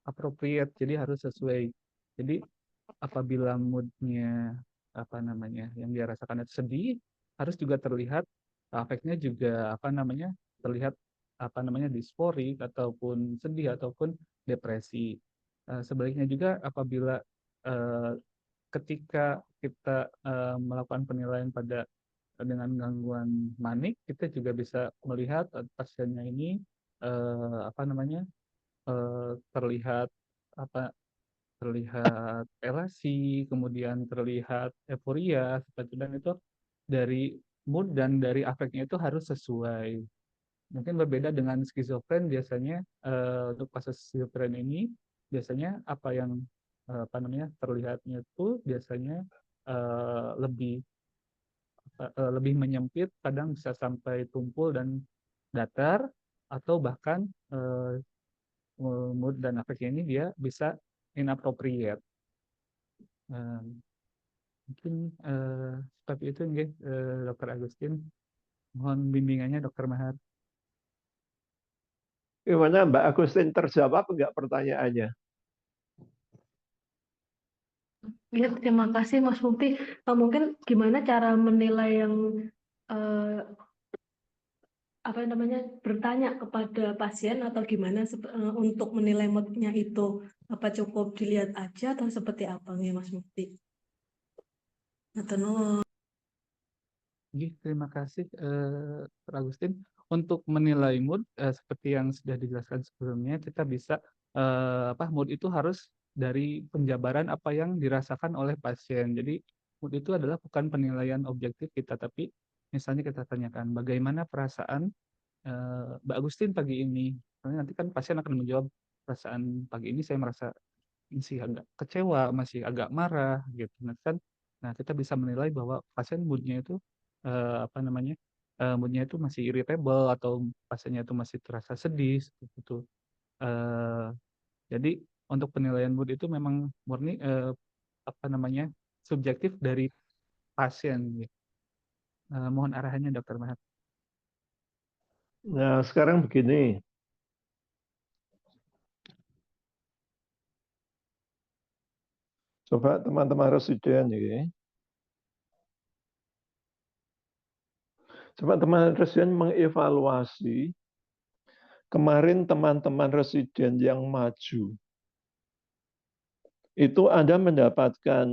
appropriate, jadi harus sesuai. Jadi apabila moodnya apa namanya yang dia rasakan itu sedih, harus juga terlihat afeknya juga apa namanya terlihat apa namanya disforik ataupun sedih ataupun depresi. Sebaliknya juga apabila eh, ketika kita melakukan penilaian pada dengan gangguan manik, kita juga bisa melihat pasiennya ini apa namanya terlihat apa terlihat elasi, kemudian terlihat euforia, seperti dan itu dari mood dan dari afeknya itu harus sesuai. Mungkin berbeda dengan skizofren biasanya untuk kasus skizofren ini biasanya apa yang apa namanya terlihatnya itu biasanya lebih lebih menyempit, kadang bisa sampai tumpul dan datar atau bahkan mood dan afeknya ini dia bisa inappropriate. Eh, Mungkin seperti itu nggih, Dr. Agustin. Mohon bimbingannya Dr. Mahar. Gimana Mbak Agustin, terjawab enggak pertanyaannya? Ya, terima kasih Mas Mufti. Mungkin gimana cara menilai yang eh, apa namanya bertanya kepada pasien atau gimana untuk menilai moodnya itu apa cukup dilihat aja atau seperti apa nih Mas Mufti? Atau no? Nggih, terima kasih Dr. Agustin. Untuk menilai mood seperti yang sudah dijelaskan sebelumnya, kita bisa apa mood itu harus dari penjabaran apa yang dirasakan oleh pasien. Jadi mood itu adalah bukan penilaian objektif kita, tapi misalnya kita tanyakan bagaimana perasaan Mbak Agustin pagi ini. Karena nanti kan pasien akan menjawab perasaan pagi ini saya merasa masih agak kecewa, masih agak marah gitu. Nah kita bisa menilai bahwa pasien moodnya itu apa namanya moodnya itu masih irritable atau pasiennya itu masih terasa sedih seperti itu. Eh, jadi untuk penilaian mood itu memang murni apa namanya subjektif dari pasien. Gitu. Mohon arahannya Dokter Mahat. Nah, sekarang begini. Coba teman-teman residen ya. Coba teman residen mengevaluasi kemarin teman-teman residen yang maju. Itu Anda mendapatkan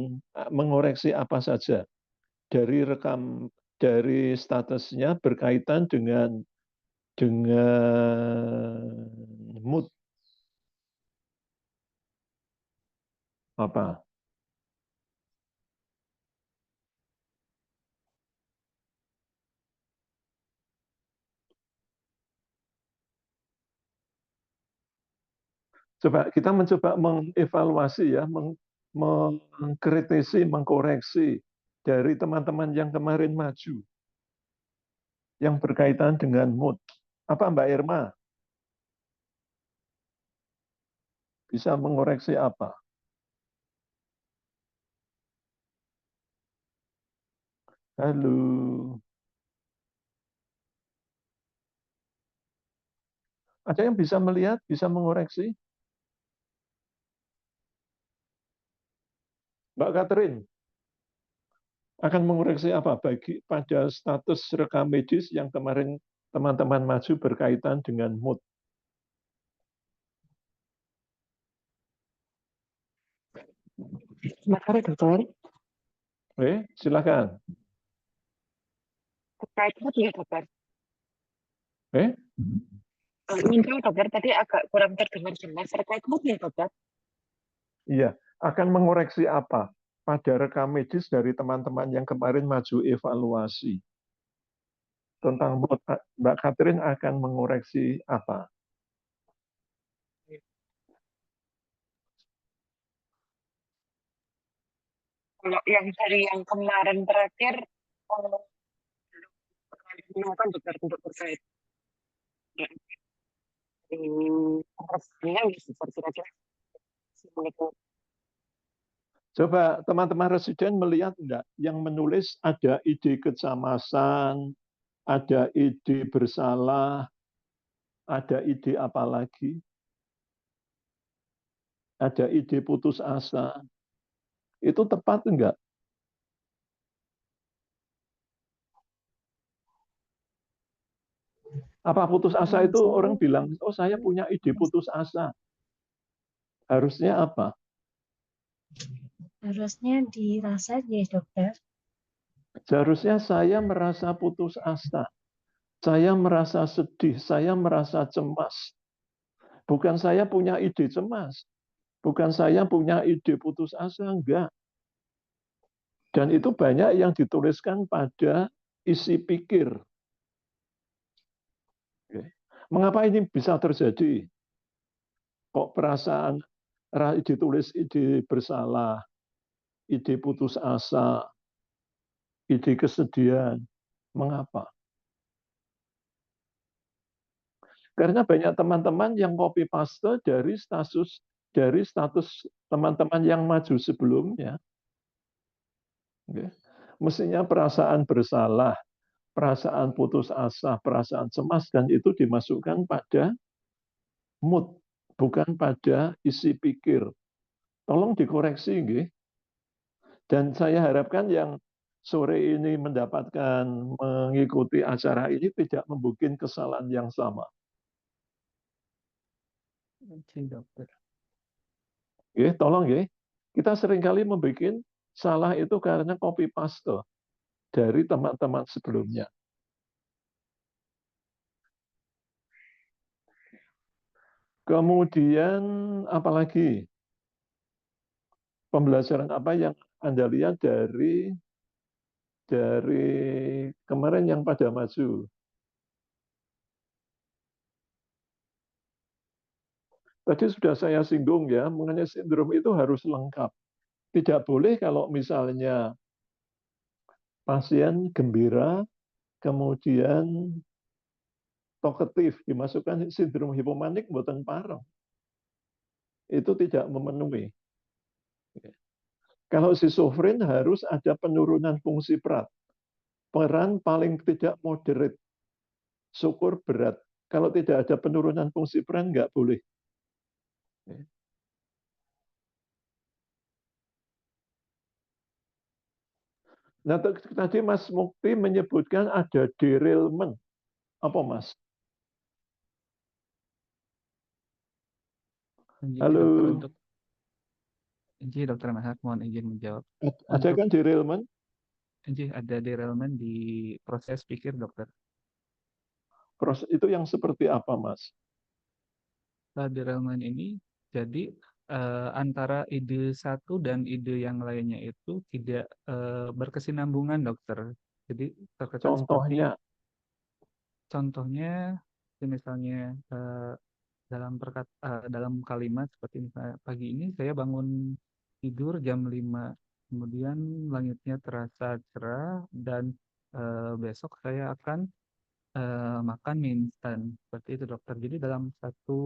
mengoreksi apa saja dari dari statusnya berkaitan dengan mood apa? Coba kita mencoba mengevaluasi ya, mengkritisi, mengkoreksi dari teman-teman yang kemarin maju yang berkaitan dengan mood. Apa Mbak Irma bisa mengoreksi apa? Halo. Ada yang bisa melihat, bisa mengoreksi? Mbak Catherine akan mengoreksi apa bagi pada status rekam medis yang kemarin teman-teman maju berkaitan dengan mood. Sebentar, dokter. Silakan. Terkait mood ya, dokter. Eh, Ingin tahu, dokter, tadi agak kurang terdengar jelas. Terkait mood ya, dokter. iya, akan mengoreksi apa pada rekam medis dari teman-teman yang kemarin maju evaluasi tentang mood. Mbak Catherine akan mengoreksi apa? Kalau yang dari yang kemarin terakhir, Melakukan dokter untuk terkait pekerjaannya seperti aja. Coba teman-teman residen melihat enggak, yang menulis ada ide kecemasan, ada ide bersalah, ada ide apa lagi? Ada ide putus asa. Itu tepat enggak? Apa putus asa itu orang bilang, oh saya punya ide putus asa. Harusnya apa? Harusnya dirasa ya dokter. Seharusnya saya merasa putus asa. Saya merasa sedih, saya merasa cemas. Bukan saya punya ide cemas. Bukan saya punya ide putus asa, enggak. Dan itu banyak yang dituliskan pada isi pikir. Mengapa ini bisa terjadi? Kok perasaan ditulis ide bersalah, ide putus asa, ide kesedihan. Mengapa? Karena banyak teman-teman yang copy paste dari status teman-teman yang maju sebelumnya. Mestinya perasaan bersalah, perasaan putus asa, perasaan cemas, dan itu dimasukkan pada mood, bukan pada isi pikir. Tolong dikoreksi, nggih. Dan saya harapkan yang sore ini mendapatkan mengikuti acara ini tidak membuat kesalahan yang sama. Oke, dokter. Tolong ya. Kita seringkali membuat salah itu karena copy paste dari teman-teman sebelumnya. Kemudian apalagi? Pembelajaran apa yang Anda lihat dari kemarin yang pada maju? Tadi sudah saya singgung ya, mengenai sindrom itu harus lengkap. Tidak boleh kalau misalnya pasien gembira, kemudian talkative, dimasukkan sindrom hipomanik mboten pareng. Itu tidak memenuhi. Kalau schizofren harus ada penurunan fungsi peran. Peran paling tidak moderate, syukur berat. Kalau tidak ada penurunan fungsi peran, nggak boleh. Nah, tadi Mas Mukti menyebutkan ada derailment. Apa, Mas? Halo. Dokter Mahak, mohon izin menjawab. Ada kan derailment? Ada derailment di proses pikir, dokter. Proses itu yang seperti apa, Mas? Derailment ini jadi antara ide satu dan ide yang lainnya itu tidak berkesinambungan, dokter. Jadi terkesan Contohnya? Contohnya, misalnya dalam kalimat seperti misalnya, pagi ini saya bangun tidur jam 5, kemudian langitnya terasa cerah dan besok saya akan makan mie instan, seperti itu, dokter. Jadi dalam satu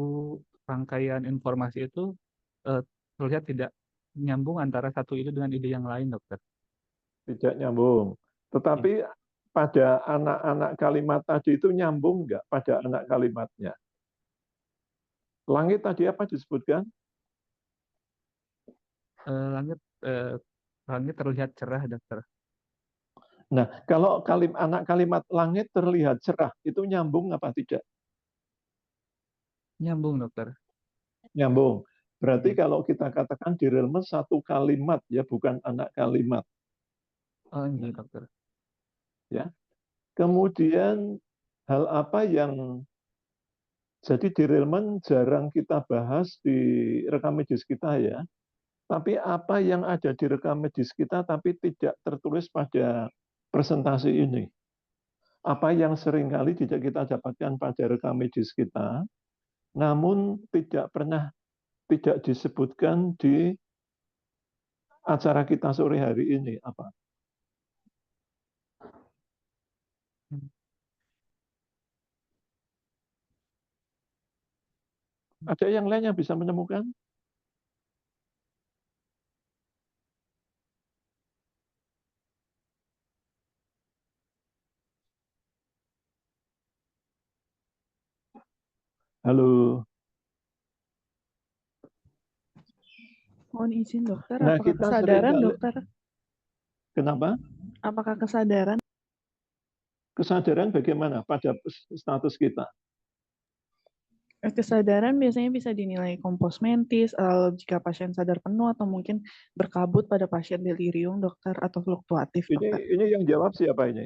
rangkaian informasi itu terlihat tidak nyambung antara satu ide dengan ide yang lain, dokter. Tidak nyambung. Tetapi pada anak-anak kalimat tadi itu nyambung nggak pada anak kalimatnya? Langit tadi apa disebutkan? Langit terlihat cerah, dokter. Nah, kalau anak kalimat langit terlihat cerah, itu nyambung apa tidak? Nyambung, dokter. Nyambung. Berarti kalau kita katakan derailment satu kalimat, ya bukan anak kalimat. Oh, iya, dokter. Ya. Kemudian hal apa yang jadi derailment jarang kita bahas di rekam medis kita ya. Tapi apa yang ada di rekam medis kita tapi tidak tertulis pada presentasi ini? Apa yang seringkali tidak kita dapatkan pada rekam medis kita, namun tidak disebutkan di acara kita sore hari ini apa? Ada yang lain yang bisa menemukan? Halo. Mohon izin dokter, Nah, apakah kita kesadaran seringkali, dokter? kenapa? Apakah kesadaran? Kesadaran bagaimana pada status kita? Kesadaran biasanya bisa dinilai kompos mentis jika pasien sadar penuh atau mungkin berkabut pada pasien delirium dokter atau fluktuatif dokter. Ini yang jawab siapa ini?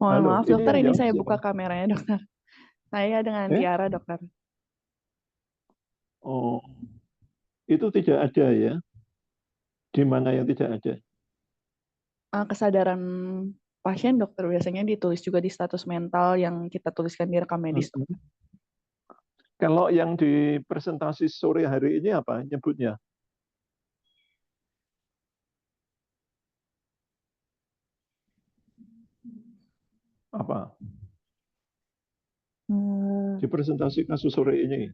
Mohon Halo, maaf ini dokter, yang ini jawab saya siapa? buka kameranya dokter. Saya dengan Eh? Tiara dokter. Oh, itu tidak ada ya? Di mana yang tidak ada? Kesadaran pasien dokter biasanya ditulis juga di status mental yang kita tuliskan di rekam medis dokter. Kalau yang di presentasi sore hari ini apa nyebutnya? Apa? Di presentasi kasus sore ini.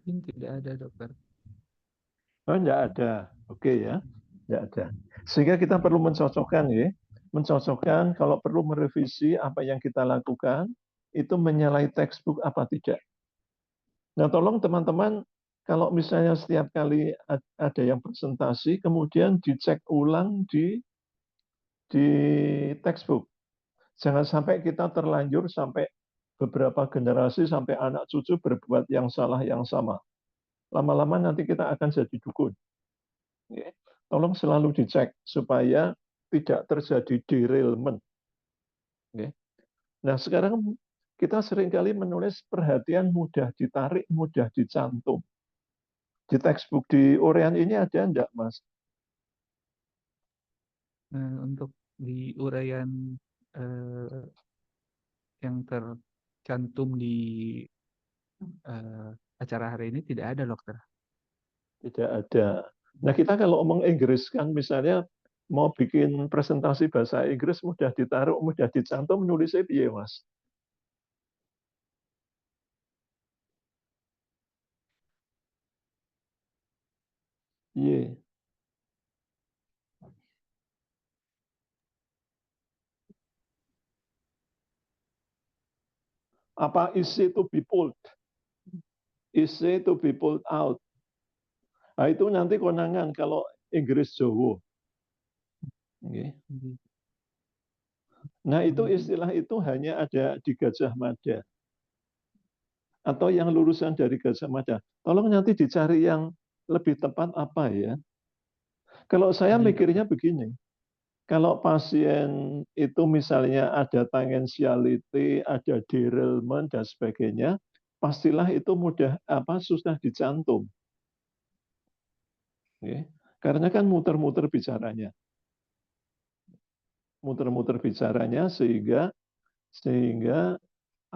Mungkin tidak ada dokter. Oh, enggak ada. Oke ya. Enggak ada. Sehingga kita perlu mencocokkan ya. Mencocokkan kalau perlu merevisi apa yang kita lakukan, itu menyalahi textbook apa tidak. Nah, tolong teman-teman, kalau misalnya setiap kali ada yang presentasi, kemudian dicek ulang di textbook. Jangan sampai kita terlanjur sampai beberapa generasi, sampai anak cucu berbuat yang salah yang sama. Lama-lama nanti kita akan jadi dukun. Tolong selalu dicek supaya tidak terjadi derailment. Nah, sekarang kita seringkali menulis perhatian mudah ditarik, mudah dicantum. Di textbook di Orean ini ada enggak, Mas? Untuk di uraian yang tercantum di acara hari ini tidak ada dokter. Tidak ada. Nah, kita kalau omong Inggris kan misalnya mau bikin presentasi bahasa Inggris mudah ditaruh, mudah dicantum, nulisnya piye, Mas? Iya. Apa easy to be pulled? Easy to be pulled out. Nah, itu nanti konangan kalau Inggris Jawa. Nah, itu istilah itu hanya ada di Gajah Mada. Atau yang lulusan dari Gajah Mada. Tolong nanti dicari yang lebih tepat apa ya. Kalau saya mikirnya begini, kalau pasien itu misalnya ada tangentiality, ada derailment dan sebagainya, pastilah itu mudah susah dicantum. Karena kan muter-muter bicaranya. Muter-muter bicaranya sehingga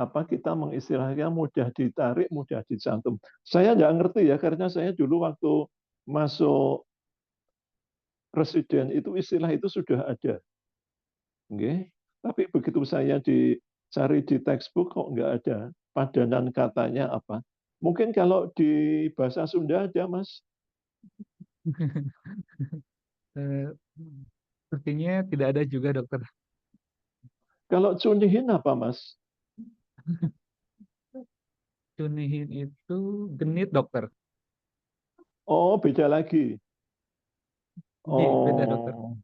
kita mengistilahkan mudah ditarik, mudah dicantum. Saya nggak ngerti ya, karena saya dulu waktu masuk presiden itu istilah itu sudah ada. Tapi begitu saya dicari di textbook kok nggak ada padanan katanya apa. Mungkin kalau di bahasa Sunda ada, Mas. Sepertinya tidak ada juga dokter. Kalau cunihin apa, Mas? Cunihin itu genit dokter. Oh, beda lagi. Iya, beda dokter. Oh,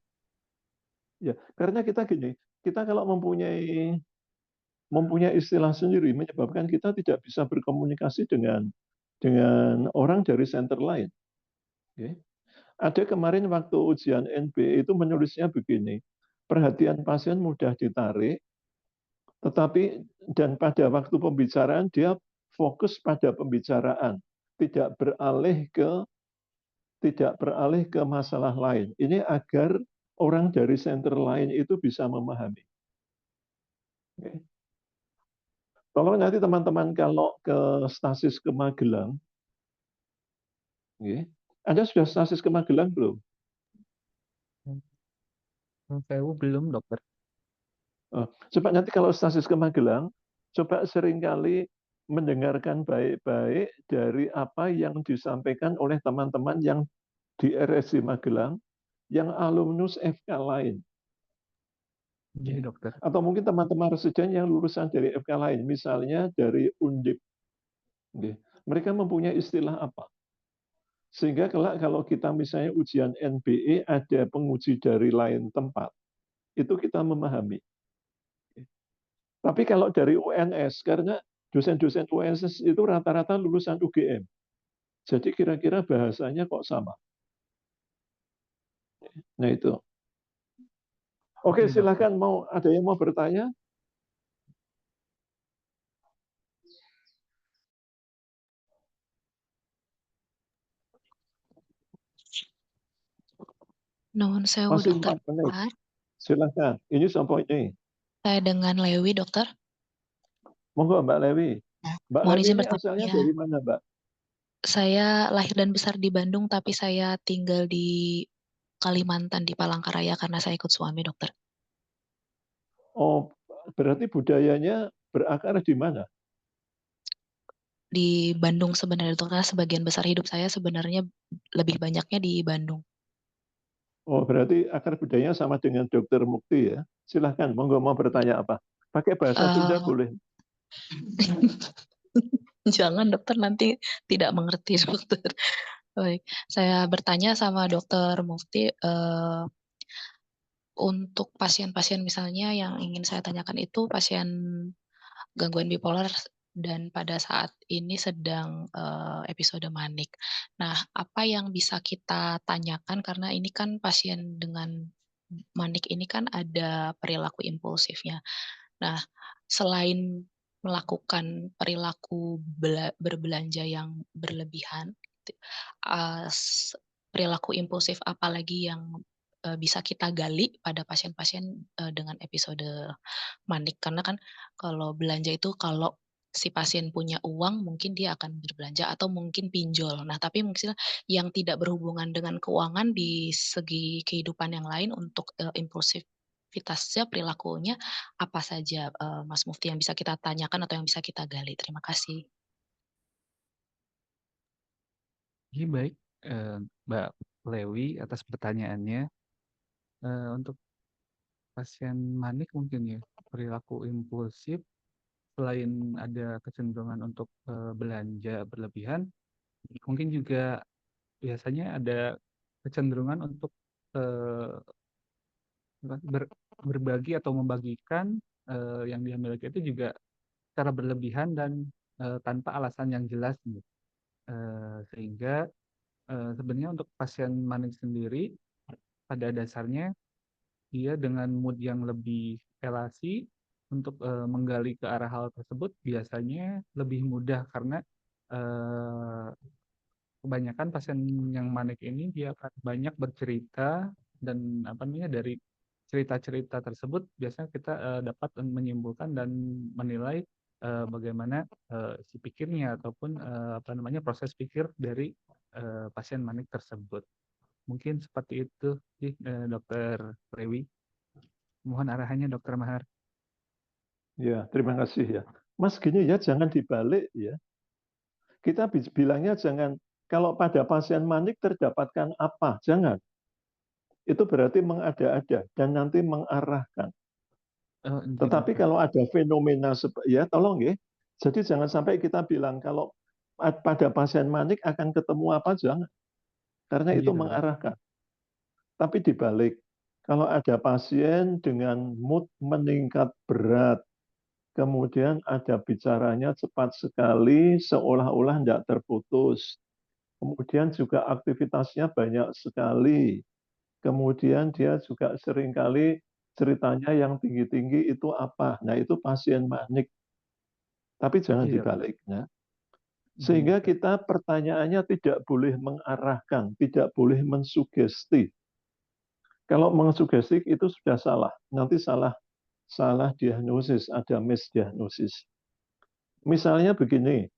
ya, karena kita gini, kita kalau mempunyai istilah sendiri menyebabkan kita tidak bisa berkomunikasi dengan orang dari center lain. Ada kemarin waktu ujian NB itu menulisnya begini, perhatian pasien mudah ditarik, tetapi dan pada waktu pembicaraan dia fokus pada pembicaraan, tidak beralih ke masalah lain. Ini agar orang dari center lain itu bisa memahami. Tolong nanti teman-teman kalau ke Stasis ke Magelang, Nggih. Anda sudah stasis ke Magelang belum? Saya belum, dokter. Coba nanti kalau stasis ke Magelang, coba seringkali mendengarkan baik-baik dari apa yang disampaikan oleh teman-teman yang di RSC Magelang, yang alumnus FK lain. Iya, dokter. Atau mungkin teman-teman residen yang lulusan dari FK lain, misalnya dari Undip. Mereka mempunyai istilah apa? Sehingga kelak kalau kita misalnya ujian NBE ada penguji dari lain tempat, itu kita memahami. Tapi kalau dari UNS, karena dosen-dosen UNS itu rata-rata lulusan UGM. Jadi kira-kira bahasanya kok sama. Nah itu. Oke, Oke, dokter. silakan ada yang mau bertanya? Nuhun sewu, Masih dokter. 4 menit. Silakan. Ini sampai ini. Saya dengan Lewi, dokter. Monggo Mbak Lewi. Mbak Mohon Lewi izin ini asalnya bertanya. dari mana, Mbak? Saya lahir dan besar di Bandung, tapi saya tinggal di Kalimantan, di Palangkaraya, karena saya ikut suami, dokter. Oh, berarti budayanya berakar di mana? Di Bandung sebenarnya, dokter. Karena sebagian besar hidup saya sebenarnya lebih banyaknya di Bandung. Oh, berarti akar budayanya sama dengan Dokter Mukti ya. Silahkan, monggo mau bertanya apa? Pakai bahasa Sunda boleh. Jangan, dokter, nanti tidak mengerti, dokter. Baik, saya bertanya sama Dokter Mufti, untuk pasien-pasien misalnya yang ingin saya tanyakan itu pasien gangguan bipolar dan pada saat ini sedang episode manik. Nah, apa yang bisa kita tanyakan karena ini kan pasien dengan manik ini kan ada perilaku impulsifnya. Nah, selain melakukan perilaku berbelanja yang berlebihan, perilaku impulsif apalagi yang bisa kita gali pada pasien-pasien dengan episode manik? Karena kan kalau belanja itu kalau si pasien punya uang mungkin dia akan berbelanja atau mungkin pinjol. Nah, tapi mungkin yang tidak berhubungan dengan keuangan di segi kehidupan yang lain untuk impulsivitasnya, perilakunya apa saja, Mas Mufti, yang bisa kita tanyakan atau yang bisa kita gali? Terima kasih. Iya, baik, Mbak Lewi, atas pertanyaannya. Untuk pasien manik mungkin ya, perilaku impulsif, selain ada kecenderungan untuk belanja berlebihan, mungkin juga biasanya ada kecenderungan untuk berbagi atau membagikan yang dia miliki itu juga secara berlebihan dan tanpa alasan yang jelas, gitu. Sehingga sebenarnya untuk pasien manik sendiri pada dasarnya dia dengan mood yang lebih elasi untuk menggali ke arah hal tersebut biasanya lebih mudah karena kebanyakan pasien yang manik ini dia akan banyak bercerita dan apa namanya dari cerita-cerita tersebut biasanya kita dapat menyimpulkan dan menilai bagaimana si pikirnya ataupun apa namanya proses pikir dari pasien manik tersebut. Mungkin seperti itu sih, Dokter Lewi. Mohon arahannya, Dokter Mahar. Ya, terima kasih ya. Mas gini ya, jangan dibalik ya. Kita bilangnya jangan, kalau pada pasien manik terdapatkan apa, jangan. Itu berarti mengada-ada dan nanti mengarahkan. Tetapi kalau ada fenomena, ya tolong ya. Jadi jangan sampai kita bilang kalau pada pasien manik akan ketemu apa, jangan. Karena itu mengarahkan. Tapi dibalik, kalau ada pasien dengan mood meningkat berat, kemudian ada bicaranya cepat sekali, seolah-olah tidak terputus. Kemudian juga aktivitasnya banyak sekali. Kemudian dia juga seringkali ceritanya yang tinggi-tinggi itu apa? Nah, itu pasien manik. Tapi jangan dibaliknya. Sehingga kita pertanyaannya tidak boleh mengarahkan, tidak boleh mensugesti. Kalau mensugesti itu sudah salah. Nanti salah diagnosis, ada misdiagnosis. Misalnya begini,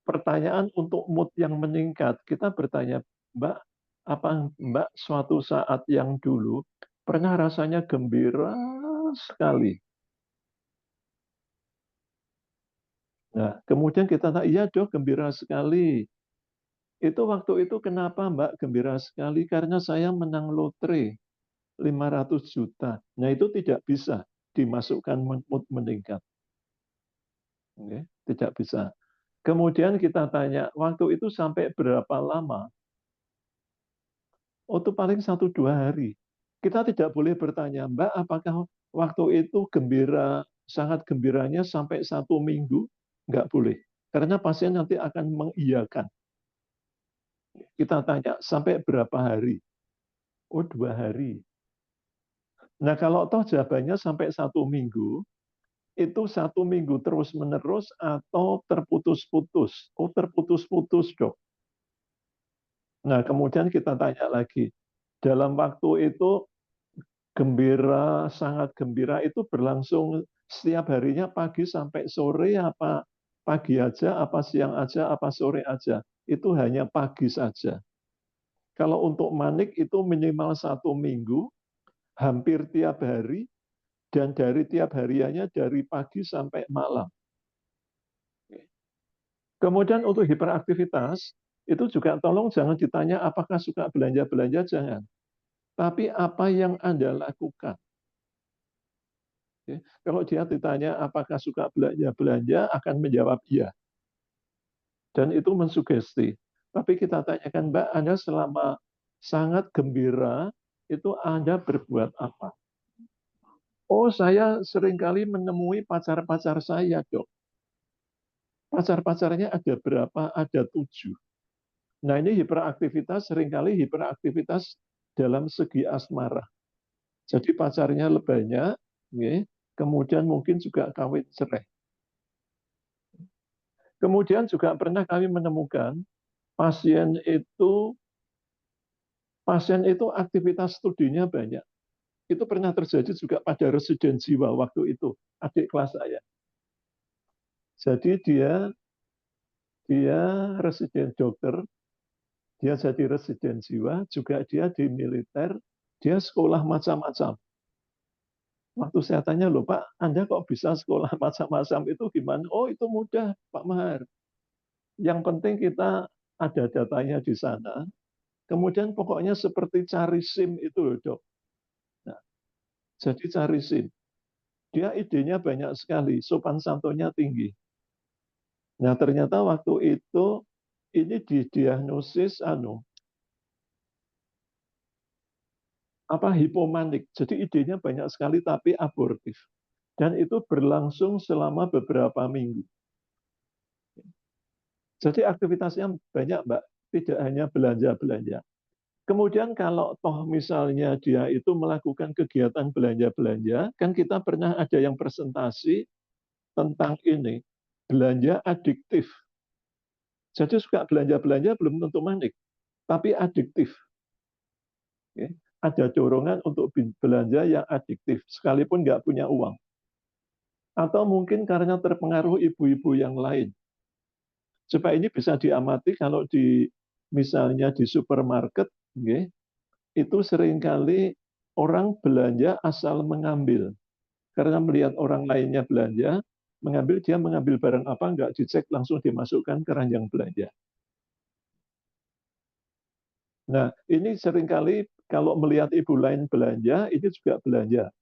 pertanyaan untuk mood yang meningkat, kita bertanya, Mbak, apa Mbak suatu saat yang dulu pernah rasanya gembira sekali? Nah, kemudian kita tanya, iya dok, gembira sekali. Itu waktu itu kenapa Mbak gembira sekali? Karena saya menang lotre 500 juta. Nah, itu tidak bisa dimasukkan mood meningkat. Oke, tidak bisa. Kemudian kita tanya, waktu itu sampai berapa lama? Oh, itu paling 1-2 hari. Kita tidak boleh bertanya, Mbak, apakah waktu itu gembira, sangat gembiranya sampai 1 minggu? Enggak boleh. Karena pasien nanti akan mengiyakan. Kita tanya, sampai berapa hari? Oh, 2 hari. Nah, kalau toh jawabannya sampai 1 minggu, itu 1 minggu terus-menerus atau terputus-putus? Oh, terputus-putus, dok. Nah, kemudian kita tanya lagi, dalam waktu itu gembira, sangat gembira itu berlangsung setiap harinya pagi sampai sore, apa pagi aja, apa siang aja, apa sore aja. Itu hanya pagi saja. Kalau untuk manik itu minimal 1 minggu, hampir tiap hari, dan dari tiap hariannya dari pagi sampai malam. Kemudian untuk hiperaktivitas, itu juga tolong jangan ditanya apakah suka belanja-belanja, jangan. Tapi apa yang Anda lakukan. Kalau dia ditanya apakah suka belanja-belanja, akan menjawab iya. Dan itu mensugesti. Tapi kita tanyakan, Mbak, Anda selama sangat gembira, itu Anda berbuat apa? Oh, saya seringkali menemui pacar-pacar saya, dok. Pacar-pacarnya ada berapa? Ada 7. Nah, ini hiperaktivitas, seringkali hiperaktivitas dalam segi asmara. Jadi pacarnya banyak, kemudian mungkin juga kawin cerai. Kemudian juga pernah kami menemukan pasien itu aktivitas studinya banyak. Itu pernah terjadi juga pada residen jiwa waktu itu, adik kelas saya. Jadi dia residen dokter, dia jadi residen jiwa, juga dia di militer, dia sekolah macam-macam. Waktu saya tanya, loh Pak, Anda kok bisa sekolah macam-macam itu gimana? Oh, itu mudah, Pak Mahar. Yang penting kita ada datanya di sana. Kemudian pokoknya seperti cari SIM itu loh, dok. Nah, jadi cari SIM. Dia idenya banyak sekali, sopan santunnya tinggi. Nah, ternyata waktu itu ini didiagnosis hipomanik. Jadi idenya banyak sekali tapi abortif. Dan itu berlangsung selama beberapa minggu. Jadi aktivitasnya banyak, Mbak. Tidak hanya belanja-belanja. Kemudian kalau toh misalnya dia itu melakukan kegiatan belanja-belanja, kan kita pernah ada yang presentasi tentang ini, belanja adiktif. Jadi suka belanja-belanja belum tentu manik, tapi adiktif. Ada dorongan untuk belanja yang adiktif, sekalipun nggak punya uang. Atau mungkin karena terpengaruh ibu-ibu yang lain. Supaya ini bisa diamati kalau misalnya di supermarket, itu seringkali orang belanja asal mengambil. Karena melihat orang lainnya belanja, dia mengambil barang apa, enggak dicek, langsung dimasukkan ke ranjang belanja. Nah, ini seringkali kalau melihat ibu lain belanja, ini juga belanja.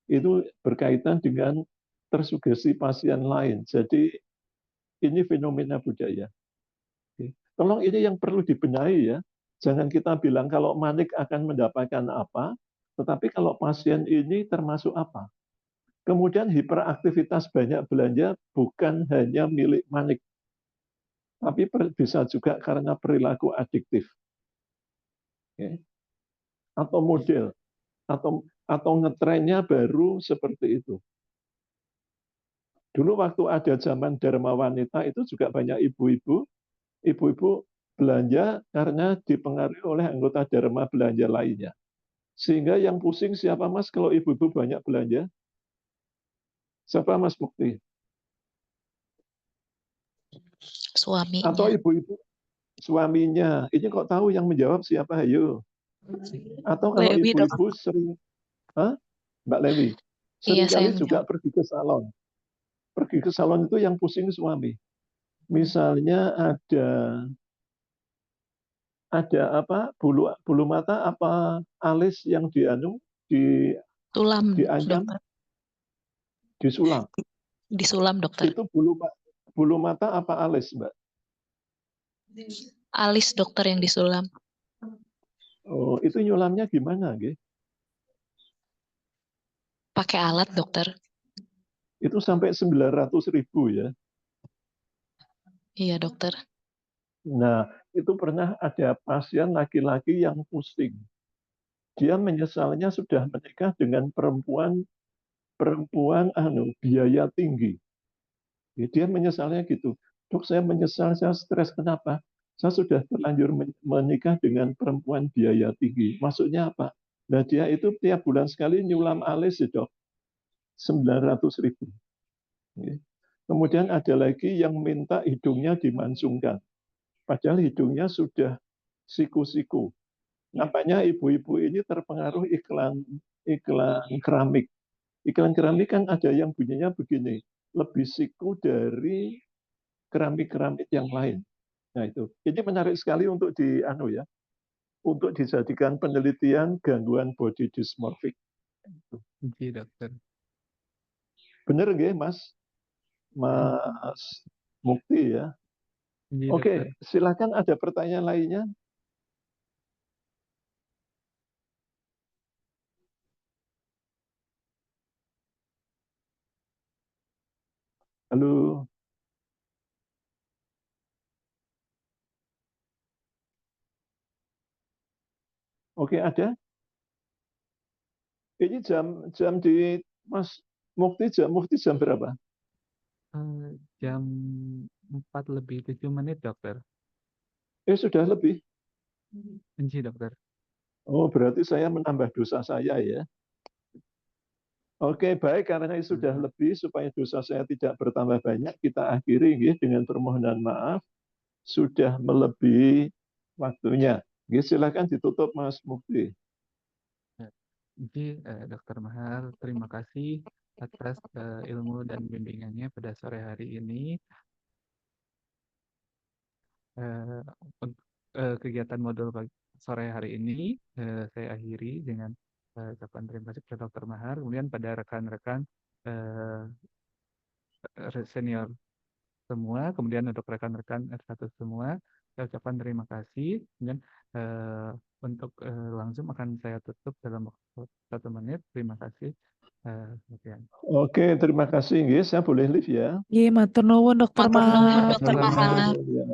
Itu berkaitan dengan tersugesti pasien lain. Jadi, ini fenomena budaya. Tolong ini yang perlu dibenahi ya. Jangan kita bilang kalau manik akan mendapatkan apa, tetapi kalau pasien ini termasuk apa. Kemudian hiperaktivitas banyak belanja bukan hanya milik manik, tapi bisa juga karena perilaku adiktif. Atau model, atau ngetrennya baru seperti itu. Dulu waktu ada zaman Dharma Wanita itu juga banyak ibu-ibu belanja karena dipengaruhi oleh anggota Dharma belanja lainnya. Sehingga yang pusing siapa Mas kalau ibu-ibu banyak belanja? Siapa Mas Mukti? Atau Suaminya. ibu-ibu suaminya. Ini kok tahu yang menjawab siapa? Ayo. Atau kalau Lewi, Dok. ibu-ibu sering, Hah? Mbak Lewi, Iya, saya seringkali yang juga jawab. pergi ke salon. Pergi ke salon itu yang pusing suami. Misalnya ada apa bulu mata apa alis yang di Sulam, diancam dokter. disulam. Disulam, dokter. Itu bulu mata apa alis, Mbak? Alis, dokter, yang disulam. Oh, itu nyulamnya gimana, nggih? Pakai alat, dokter. Itu sampai 900.000 ya. Iya, dokter. Nah, itu pernah ada pasien laki-laki yang pusing. Dia menyesalnya sudah menikah dengan perempuan biaya tinggi. Ya, dia menyesalnya gitu. Dok, saya menyesal, saya stres. Kenapa? Saya sudah terlanjur menikah dengan perempuan biaya tinggi. Maksudnya apa? Nah, dia itu tiap bulan sekali nyulam alis ya, Dok. 900.000. Kemudian ada lagi yang minta hidungnya dimansungkan. Padahal hidungnya sudah siku-siku. Nampaknya ibu-ibu ini terpengaruh iklan keramik. Iklan keramik kan ada yang bunyinya begini, lebih siku dari keramik-keramik yang lain. Nah itu, ini menarik sekali untuk untuk dijadikan penelitian gangguan body dysmorphic. Iya, dokter. Benar nggih, Mas Mukti ya? Iya, dokter. Oke, silakan ada pertanyaan lainnya. Halo. Oke, ada? Ini jam di Mas Mukti jam berapa? Jam 4:07, dokter. Sudah lebih. Iya, dokter. Oh, berarti saya menambah dosa saya ya. Oke, baik, karena ini sudah lebih supaya dosa saya tidak bertambah banyak, kita akhiri ya, dengan permohonan maaf sudah melebihi waktunya. Ya, silakan ditutup Mas Mukti. Jadi, Dokter Mahar, terima kasih atas ilmu dan bimbingannya pada sore hari ini. Untuk kegiatan modul sore hari ini saya akhiri dengan ucapan terima kasih kepada Dokter Mahar. Kemudian pada rekan-rekan senior semua, kemudian untuk rekan-rekan R1 semua, saya ucapkan terima kasih. Kemudian untuk langsung akan saya tutup dalam waktu 1 menit. Terima kasih. Sekian. Oke, terima kasih. Saya boleh live ya. Nggih, matur nuwun Dokter Matur nuwun, Mahar. Dokter Mahar. Ya.